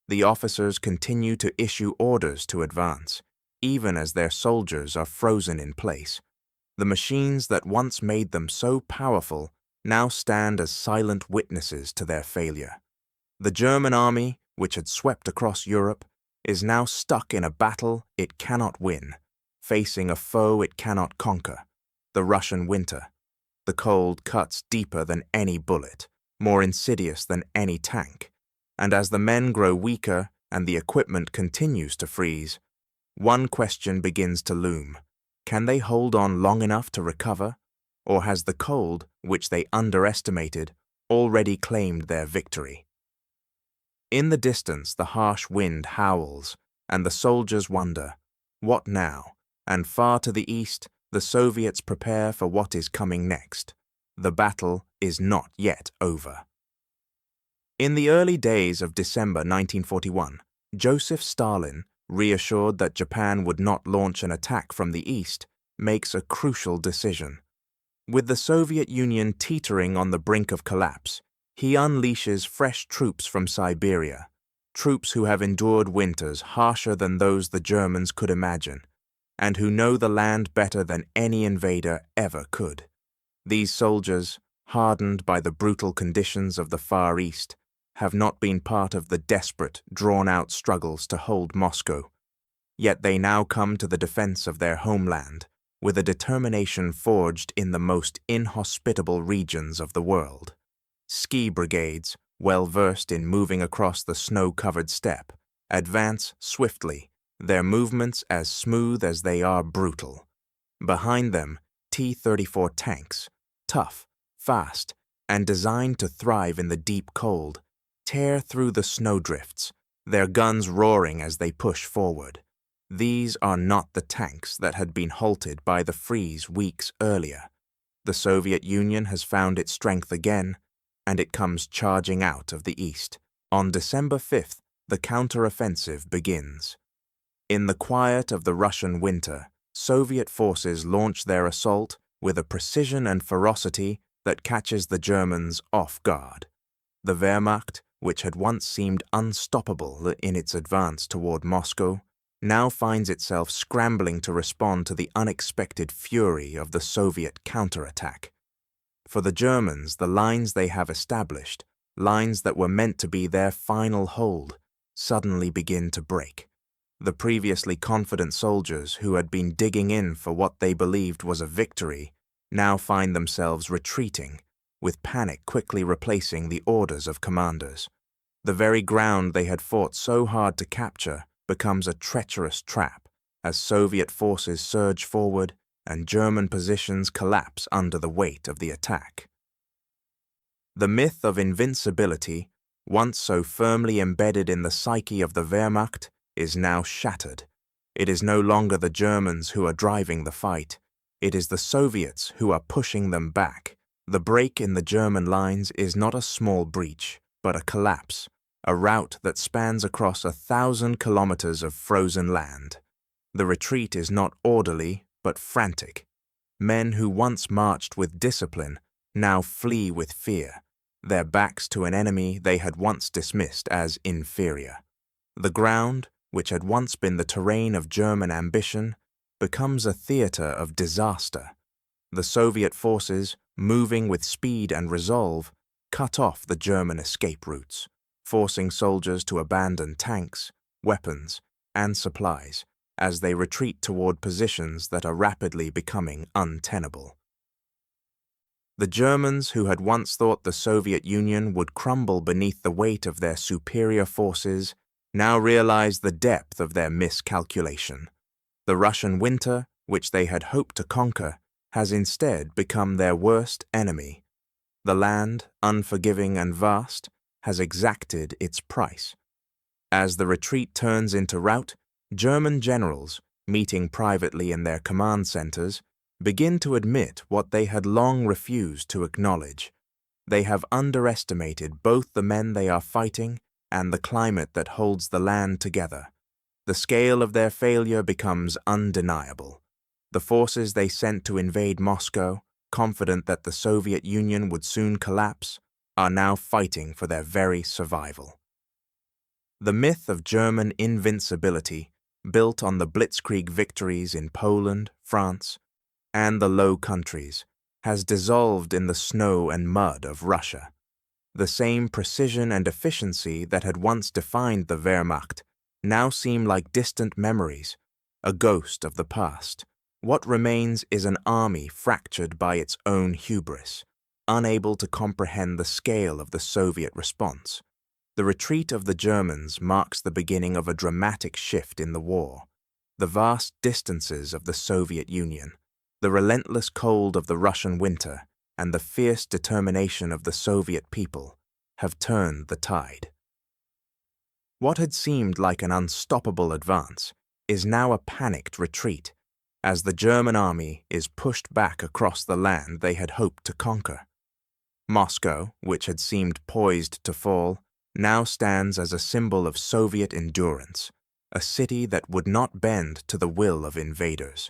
The officers continue to issue orders to advance, even as their soldiers are frozen in place. The machines that once made them so powerful now stand as silent witnesses to their failure. The German army, which had swept across Europe, is now stuck in a battle it cannot win, facing a foe it cannot conquer, the Russian winter. The cold cuts deeper than any bullet, more insidious than any tank, and as the men grow weaker and the equipment continues to freeze, one question begins to loom. Can they hold on long enough to recover, or has the cold, which they underestimated, already claimed their victory? In the distance, the harsh wind howls, and the soldiers wonder, what now? And far to the east, the Soviets prepare for what is coming next. The battle is not yet over. In the early days of December 1941, Joseph Stalin, reassured that Japan would not launch an attack from the east, makes a crucial decision. With the Soviet Union teetering on the brink of collapse, he unleashes fresh troops from Siberia, troops who have endured winters harsher than those the Germans could imagine, and who know the land better than any invader ever could. These soldiers, hardened by the brutal conditions of the Far East, have not been part of the desperate, drawn-out struggles to hold Moscow. Yet they now come to the defense of their homeland, with a determination forged in the most inhospitable regions of the world. Ski brigades, well versed in moving across the snow-covered steppe, advance swiftly, their movements as smooth as they are brutal. Behind them, T-34 tanks, tough, fast, and designed to thrive in the deep cold, tear through the snowdrifts, their guns roaring as they push forward. These are not the tanks that had been halted by the freeze weeks earlier. The Soviet Union has found its strength again, and it comes charging out of the east. On December 5th, the counter-offensive begins. In the quiet of the Russian winter, Soviet forces launch their assault with a precision and ferocity that catches the Germans off guard. The Wehrmacht, which had once seemed unstoppable in its advance toward Moscow, now finds itself scrambling to respond to the unexpected fury of the Soviet counterattack. For the Germans, the lines they have established, lines that were meant to be their final hold, suddenly begin to break. The previously confident soldiers who had been digging in for what they believed was a victory now find themselves retreating, with panic quickly replacing the orders of commanders. The very ground they had fought so hard to capture becomes a treacherous trap as Soviet forces surge forward and German positions collapse under the weight of the attack. The myth of invincibility, once so firmly embedded in the psyche of the Wehrmacht, is now shattered. It is no longer the Germans who are driving the fight. It is the Soviets who are pushing them back. The break in the German lines is not a small breach, but a collapse, a rout that spans across 1,000 kilometers of frozen land. The retreat is not orderly, but frantic. Men who once marched with discipline now flee with fear, their backs to an enemy they had once dismissed as inferior. The ground, which had once been the terrain of German ambition, becomes a theater of disaster. The Soviet forces, moving with speed and resolve, cut off the German escape routes, forcing soldiers to abandon tanks, weapons, and supplies as they retreat toward positions that are rapidly becoming untenable. The Germans, who had once thought the Soviet Union would crumble beneath the weight of their superior forces, now realized the depth of their miscalculation. The Russian winter, which they had hoped to conquer, has instead become their worst enemy. The land, unforgiving and vast, has exacted its price. As the retreat turns into rout, German generals, meeting privately in their command centers, begin to admit what they had long refused to acknowledge. They have underestimated both the men they are fighting and the climate that holds the land together. The scale of their failure becomes undeniable. The forces they sent to invade Moscow, confident that the Soviet Union would soon collapse, are now fighting for their very survival. The myth of German invincibility, built on the blitzkrieg victories in Poland, France, and the Low Countries, has dissolved in the snow and mud of Russia. The same precision and efficiency that had once defined the Wehrmacht now seem like distant memories, a ghost of the past. What remains is an army fractured by its own hubris, unable to comprehend the scale of the Soviet response. The retreat of the Germans marks the beginning of a dramatic shift in the war. The vast distances of the Soviet Union, the relentless cold of the Russian winter, and the fierce determination of the Soviet people have turned the tide. What had seemed like an unstoppable advance is now a panicked retreat, as the German army is pushed back across the land they had hoped to conquer. Moscow, which had seemed poised to fall, now stands as a symbol of Soviet endurance, a city that would not bend to the will of invaders.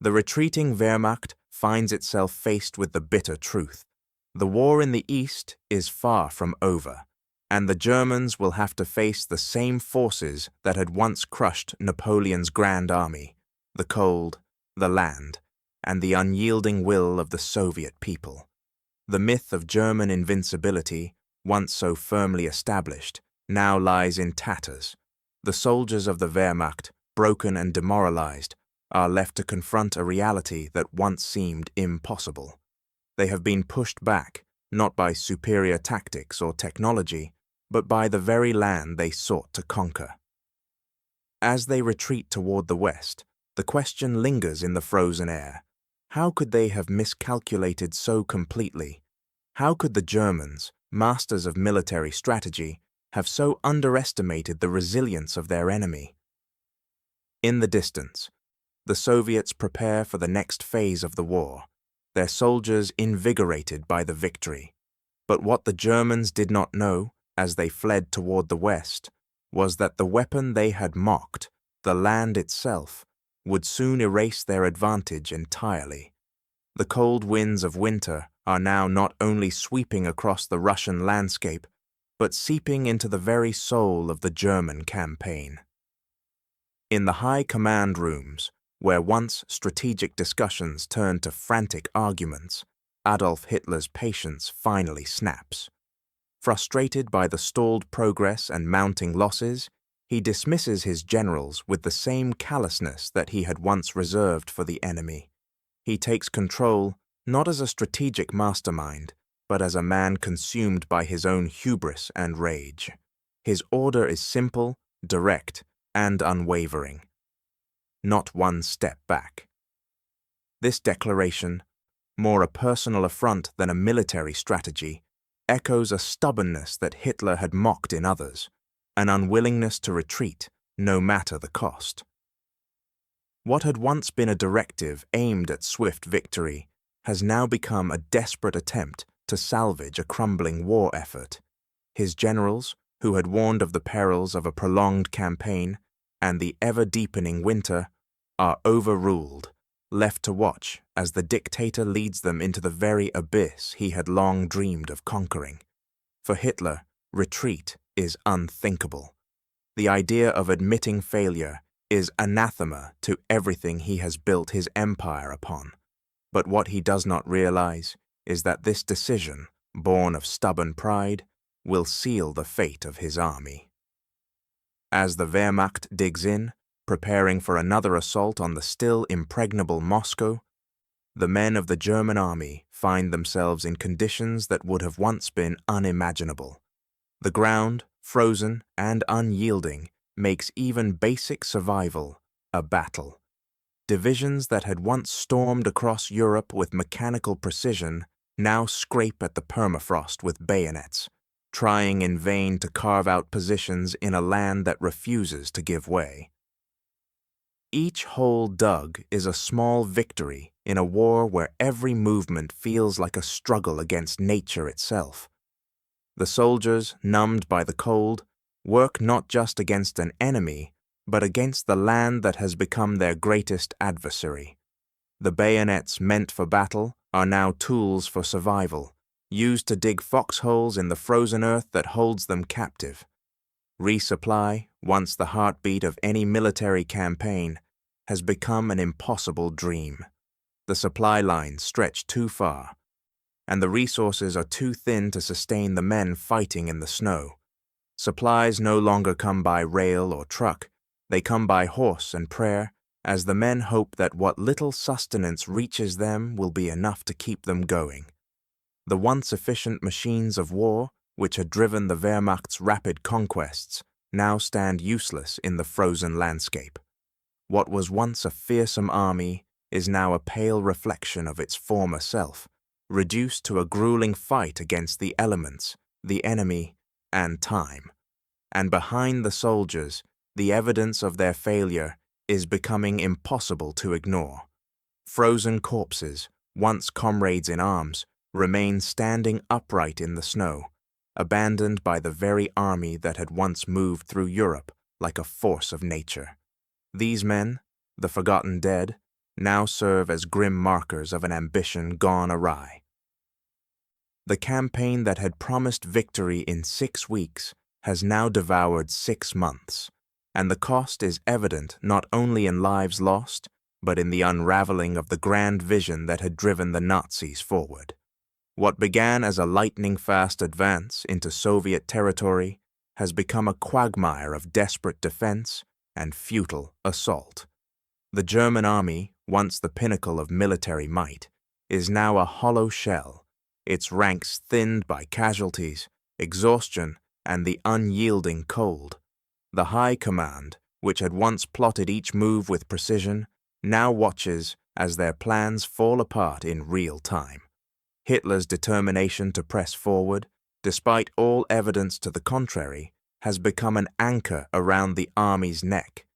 The retreating Wehrmacht finds itself faced with the bitter truth. The war in the East is far from over, and the Germans will have to face the same forces that had once crushed Napoleon's Grand Army: the cold, the land, and the unyielding will of the Soviet people. The myth of German invincibility, once so firmly established, now lies in tatters. The soldiers of the Wehrmacht, broken and demoralized, are left to confront a reality that once seemed impossible. They have been pushed back, not by superior tactics or technology, but by the very land they sought to conquer. As they retreat toward the west, the question lingers in the frozen air. How could they have miscalculated so completely? How could the Germans, masters of military strategy, have so underestimated the resilience of their enemy? In the distance, the Soviets prepare for the next phase of the war, their soldiers invigorated by the victory. But what the Germans did not know, as they fled toward the west, was that the weapon they had mocked, the land itself, would soon erase their advantage entirely. The cold winds of winter are now not only sweeping across the Russian landscape, but seeping into the very soul of the German campaign. In the high command rooms, where once strategic discussions turned to frantic arguments, Adolf Hitler's patience finally snaps. Frustrated by the stalled progress and mounting losses, he dismisses his generals with the same callousness that he had once reserved for the enemy. He takes control not as a strategic mastermind, but as a man consumed by his own hubris and rage. His order is simple, direct, and unwavering. Not one step back. This declaration, more a personal affront than a military strategy, echoes a stubbornness that Hitler had mocked in others, an unwillingness to retreat, no matter the cost. What had once been a directive aimed at swift victory has now become a desperate attempt to salvage a crumbling war effort. His generals, who had warned of the perils of a prolonged campaign and the ever-deepening winter, are overruled, left to watch as the dictator leads them into the very abyss he had long dreamed of conquering. For Hitler, retreat is unthinkable. The idea of admitting failure is anathema to everything he has built his empire upon. But what he does not realize is that this decision, born of stubborn pride, will seal the fate of his army. As the Wehrmacht digs in, preparing for another assault on the still impregnable Moscow, the men of the German army find themselves in conditions that would have once been unimaginable. The ground, frozen and unyielding, makes even basic survival a battle. Divisions that had once stormed across Europe with mechanical precision now scrape at the permafrost with bayonets, trying in vain to carve out positions in a land that refuses to give way. Each hole dug is a small victory in a war where every movement feels like a struggle against nature itself. The soldiers, numbed by the cold, work not just against an enemy, but against the land that has become their greatest adversary. The bayonets meant for battle are now tools for survival, used to dig foxholes in the frozen earth that holds them captive. Resupply, once the heartbeat of any military campaign, has become an impossible dream. The supply lines stretch too far, and the resources are too thin to sustain the men fighting in the snow. Supplies no longer come by rail or truck, they come by horse and prayer, as the men hope that what little sustenance reaches them will be enough to keep them going. The once efficient machines of war, which had driven the Wehrmacht's rapid conquests, now stand useless in the frozen landscape. What was once a fearsome army is now a pale reflection of its former self, reduced to a grueling fight against the elements, the enemy, and time. And behind the soldiers, the evidence of their failure is becoming impossible to ignore. Frozen corpses, once comrades in arms, remain standing upright in the snow, abandoned by the very army that had once moved through Europe like a force of nature. These men, the forgotten dead, now serve as grim markers of an ambition gone awry. The campaign that had promised victory in 6 weeks has now devoured 6 months, and the cost is evident not only in lives lost, but in the unraveling of the grand vision that had driven the Nazis forward. What began as a lightning-fast advance into Soviet territory has become a quagmire of desperate defense and futile assault. The German army, once the pinnacle of military might, is now a hollow shell, its ranks thinned by casualties, exhaustion, and the unyielding cold. The High Command, which had once plotted each move with precision, now watches as their plans fall apart in real time. Hitler's determination to press forward, despite all evidence to the contrary, has become an anchor around the army's neck.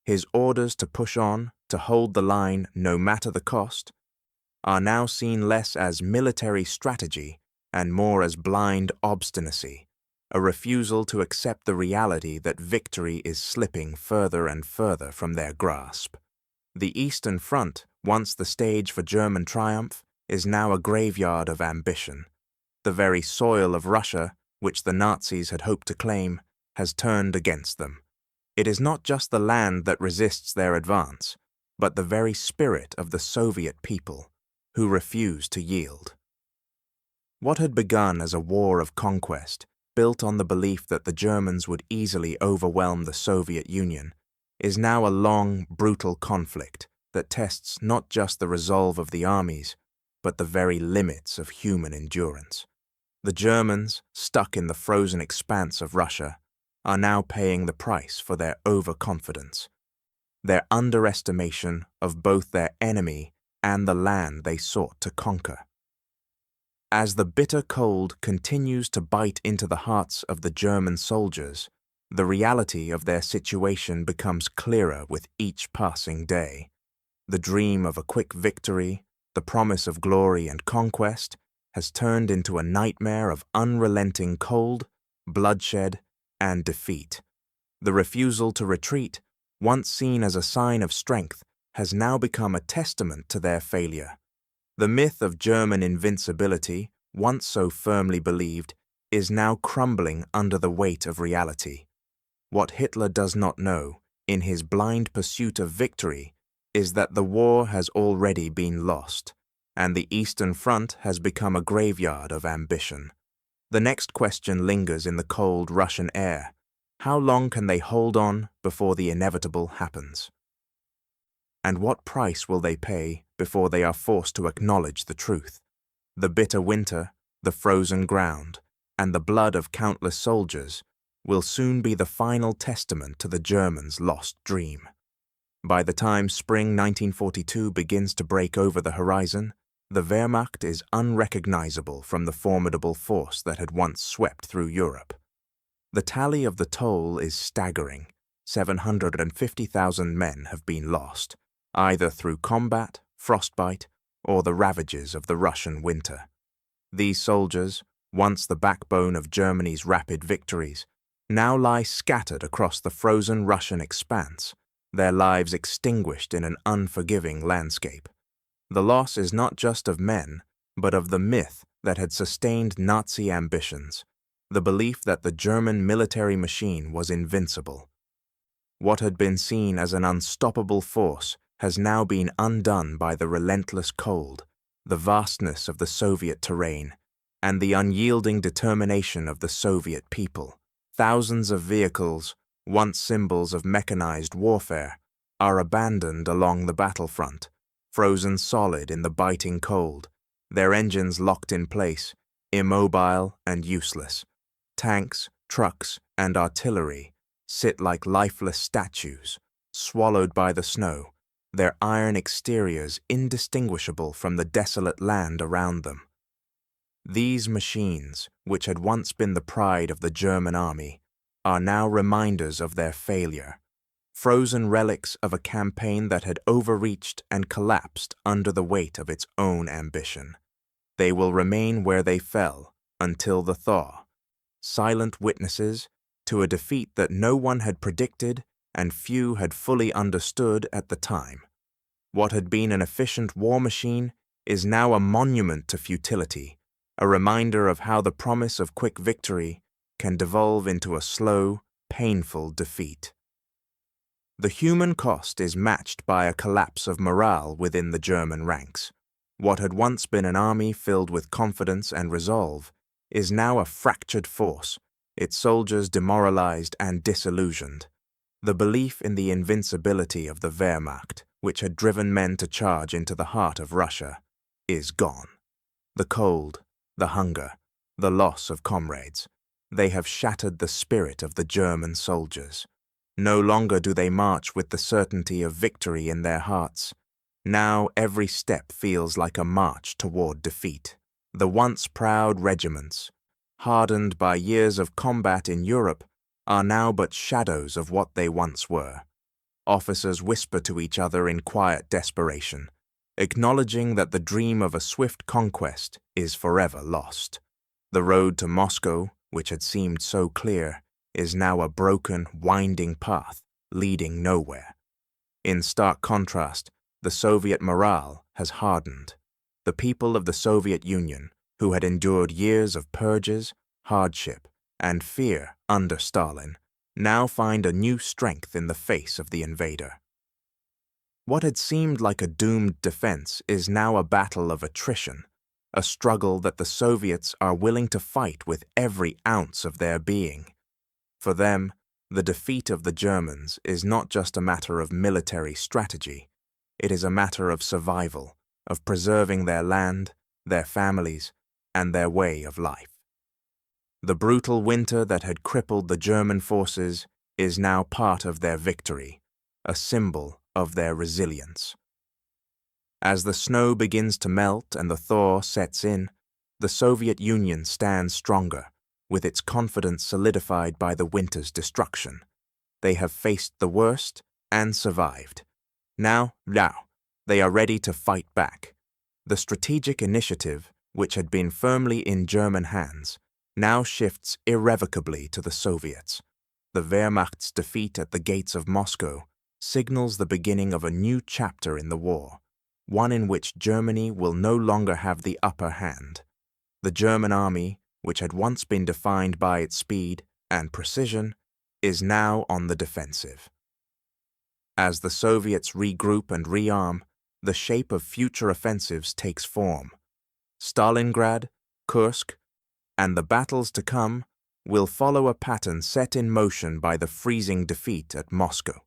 His orders to push on, to hold the line no matter the cost, are now seen less as military strategy and more as blind obstinacy, a refusal to accept the reality that victory is slipping further and further from their grasp. The Eastern Front, once the stage for German triumph, is now a graveyard of ambition. The very soil of Russia, which the Nazis had hoped to claim, has turned against them. It is not just the land that resists their advance, but the very spirit of the Soviet people, who refuse to yield. What had begun as a war of conquest, built on the belief that the Germans would easily overwhelm the Soviet Union, is now a long, brutal conflict that tests not just the resolve of the armies, but the very limits of human endurance. The Germans, stuck in the frozen expanse of Russia, are now paying the price for their overconfidence, their underestimation of both their enemy and the land they sought to conquer. As the bitter cold continues to bite into the hearts of the German soldiers, the reality of their situation becomes clearer with each passing day. The dream of a quick victory, the promise of glory and conquest, has turned into a nightmare of unrelenting cold, bloodshed, and defeat. The refusal to retreat, once seen as a sign of strength, has now become a testament to their failure. The myth of German invincibility, once so firmly believed, is now crumbling under the weight of reality. What Hitler does not know, in his blind pursuit of victory, is that the war has already been lost, and the Eastern Front has become a graveyard of ambition. The next question lingers in the cold Russian air. How long can they hold on before the inevitable happens? And what price will they pay before they are forced to acknowledge the truth? The bitter winter, the frozen ground, and the blood of countless soldiers will soon be the final testament to the Germans' lost dream. By the time spring 1942 begins to break over the horizon, the Wehrmacht is unrecognizable from the formidable force that had once swept through Europe. The tally of the toll is staggering. 750,000 men have been lost, either through combat, frostbite, or the ravages of the Russian winter. These soldiers, once the backbone of Germany's rapid victories, now lie scattered across the frozen Russian expanse, their lives extinguished in an unforgiving landscape. The loss is not just of men, but of the myth that had sustained Nazi ambitions, the belief that the German military machine was invincible. What had been seen as an unstoppable force has now been undone by the relentless cold, the vastness of the Soviet terrain, and the unyielding determination of the Soviet people. Thousands of vehicles, once symbols of mechanized warfare, are abandoned along the battlefront, frozen solid in the biting cold, their engines locked in place, immobile and useless. Tanks, trucks, and artillery sit like lifeless statues, swallowed by the snow, their iron exteriors indistinguishable from the desolate land around them. These machines, which had once been the pride of the German army, are now reminders of their failure, frozen relics of a campaign that had overreached and collapsed under the weight of its own ambition. They will remain where they fell until the thaw, silent witnesses to a defeat that no one had predicted and few had fully understood at the time. What had been an efficient war machine is now a monument to futility, a reminder of how the promise of quick victory can devolve into a slow, painful defeat. The human cost is matched by a collapse of morale within the German ranks. What had once been an army filled with confidence and resolve is now a fractured force, its soldiers demoralized and disillusioned. The belief in the invincibility of the Wehrmacht, which had driven men to charge into the heart of Russia, is gone. The cold, the hunger, the loss of comrades, they have shattered the spirit of the German soldiers. No longer do they march with the certainty of victory in their hearts. Now every step feels like a march toward defeat. The once proud regiments, hardened by years of combat in Europe, are now but shadows of what they once were. Officers whisper to each other in quiet desperation, acknowledging that the dream of a swift conquest is forever lost. The road to Moscow, which had seemed so clear, is now a broken, winding path leading nowhere. In stark contrast, the Soviet morale has hardened. The people of the Soviet Union, who had endured years of purges, hardship, and fear under Stalin, now find a new strength in the face of the invader. What had seemed like a doomed defense is now a battle of attrition, a struggle that the Soviets are willing to fight with every ounce of their being. For them, the defeat of the Germans is not just a matter of military strategy, it is a matter of survival, of preserving their land, their families, and their way of life. The brutal winter that had crippled the German forces is now part of their victory, a symbol of their resilience. As the snow begins to melt and the thaw sets in, the Soviet Union stands stronger, with its confidence solidified by the winter's destruction. They have faced the worst and survived. Now, they are ready to fight back. The strategic initiative, which had been firmly in German hands, now shifts irrevocably to the Soviets. The Wehrmacht's defeat at the gates of Moscow signals the beginning of a new chapter in the war, one in which Germany will no longer have the upper hand. The German army, which had once been defined by its speed and precision, is now on the defensive. As the Soviets regroup and rearm, the shape of future offensives takes form. Stalingrad, Kursk, and the battles to come will follow a pattern set in motion by the freezing defeat at Moscow.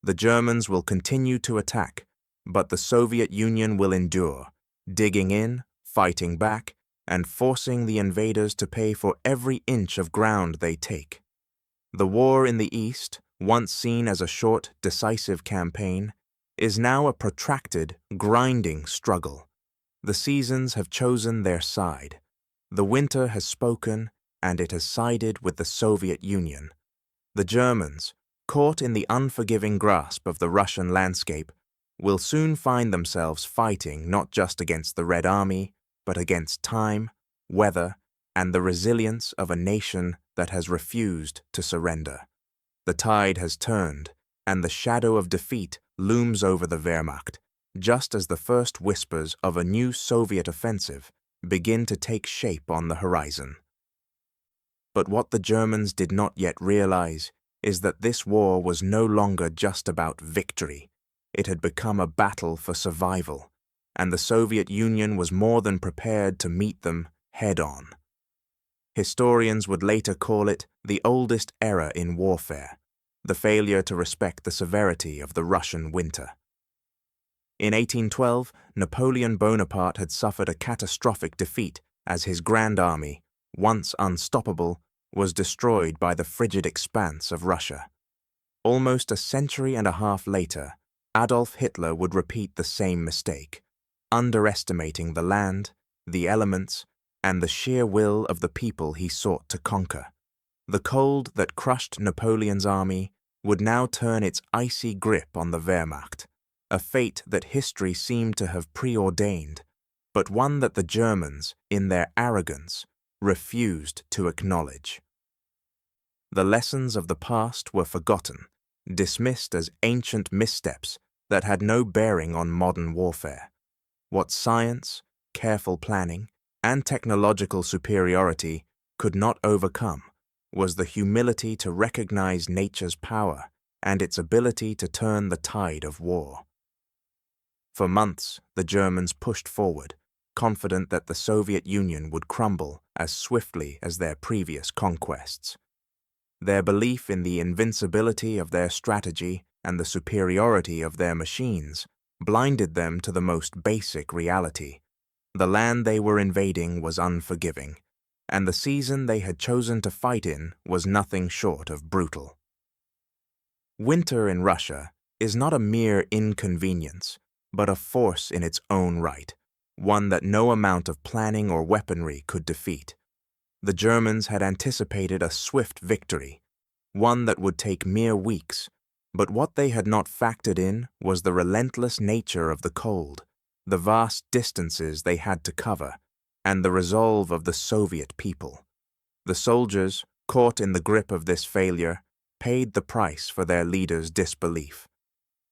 The Germans will continue to attack, but the Soviet Union will endure, digging in, fighting back, and forcing the invaders to pay for every inch of ground they take. The war in the East, once seen as a short, decisive campaign, is now a protracted, grinding struggle. The seasons have chosen their side. The winter has spoken, and it has sided with the Soviet Union. The Germans, caught in the unforgiving grasp of the Russian landscape, will soon find themselves fighting not just against the Red Army, but against time, weather, and the resilience of a nation that has refused to surrender. The tide has turned, and the shadow of defeat looms over the Wehrmacht, just as the first whispers of a new Soviet offensive begin to take shape on the horizon. But what the Germans did not yet realize is that this war was no longer just about victory. It had become a battle for survival, and the Soviet Union was more than prepared to meet them head-on. Historians would later call it the oldest era in warfare, the failure to respect the severity of the Russian winter. In 1812, Napoleon Bonaparte had suffered a catastrophic defeat as his Grand Army, once unstoppable, was destroyed by the frigid expanse of Russia. Almost a century and a half later, Adolf Hitler would repeat the same mistake, underestimating the land, the elements, and the sheer will of the people he sought to conquer. The cold that crushed Napoleon's army would now turn its icy grip on the Wehrmacht, a fate that history seemed to have preordained, but one that the Germans, in their arrogance, refused to acknowledge. The lessons of the past were forgotten, dismissed as ancient missteps that had no bearing on modern warfare. What science, careful planning, and technological superiority could not overcome was the humility to recognize nature's power and its ability to turn the tide of war. For months, the Germans pushed forward, confident that the Soviet Union would crumble as swiftly as their previous conquests. Their belief in the invincibility of their strategy and the superiority of their machines blinded them to the most basic reality. The land they were invading was unforgiving, and the season they had chosen to fight in was nothing short of brutal. Winter in Russia is not a mere inconvenience, but a force in its own right, one that no amount of planning or weaponry could defeat. The Germans had anticipated a swift victory, one that would take mere weeks, but what they had not factored in was the relentless nature of the cold, the vast distances they had to cover, and the resolve of the Soviet people. The soldiers, caught in the grip of this failure, paid the price for their leaders' disbelief.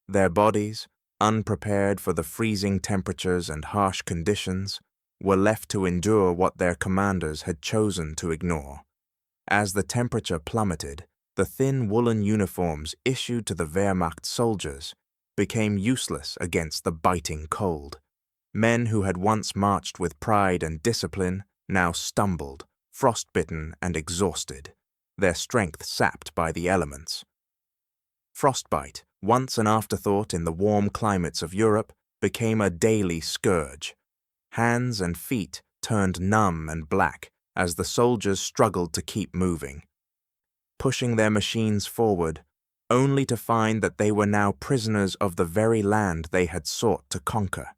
Their bodies, unprepared for the freezing temperatures and harsh conditions, were left to endure what their commanders had chosen to ignore. As the temperature plummeted, the thin woolen uniforms issued to the Wehrmacht soldiers became useless against the biting cold. Men who had once marched with pride and discipline now stumbled, frostbitten and exhausted, their strength sapped by the elements. Frostbite, once an afterthought in the warm climates of Europe, became a daily scourge. Hands and feet turned numb and black as the soldiers struggled to keep moving, pushing their machines forward, only to find that they were now prisoners of the very land they had sought to conquer.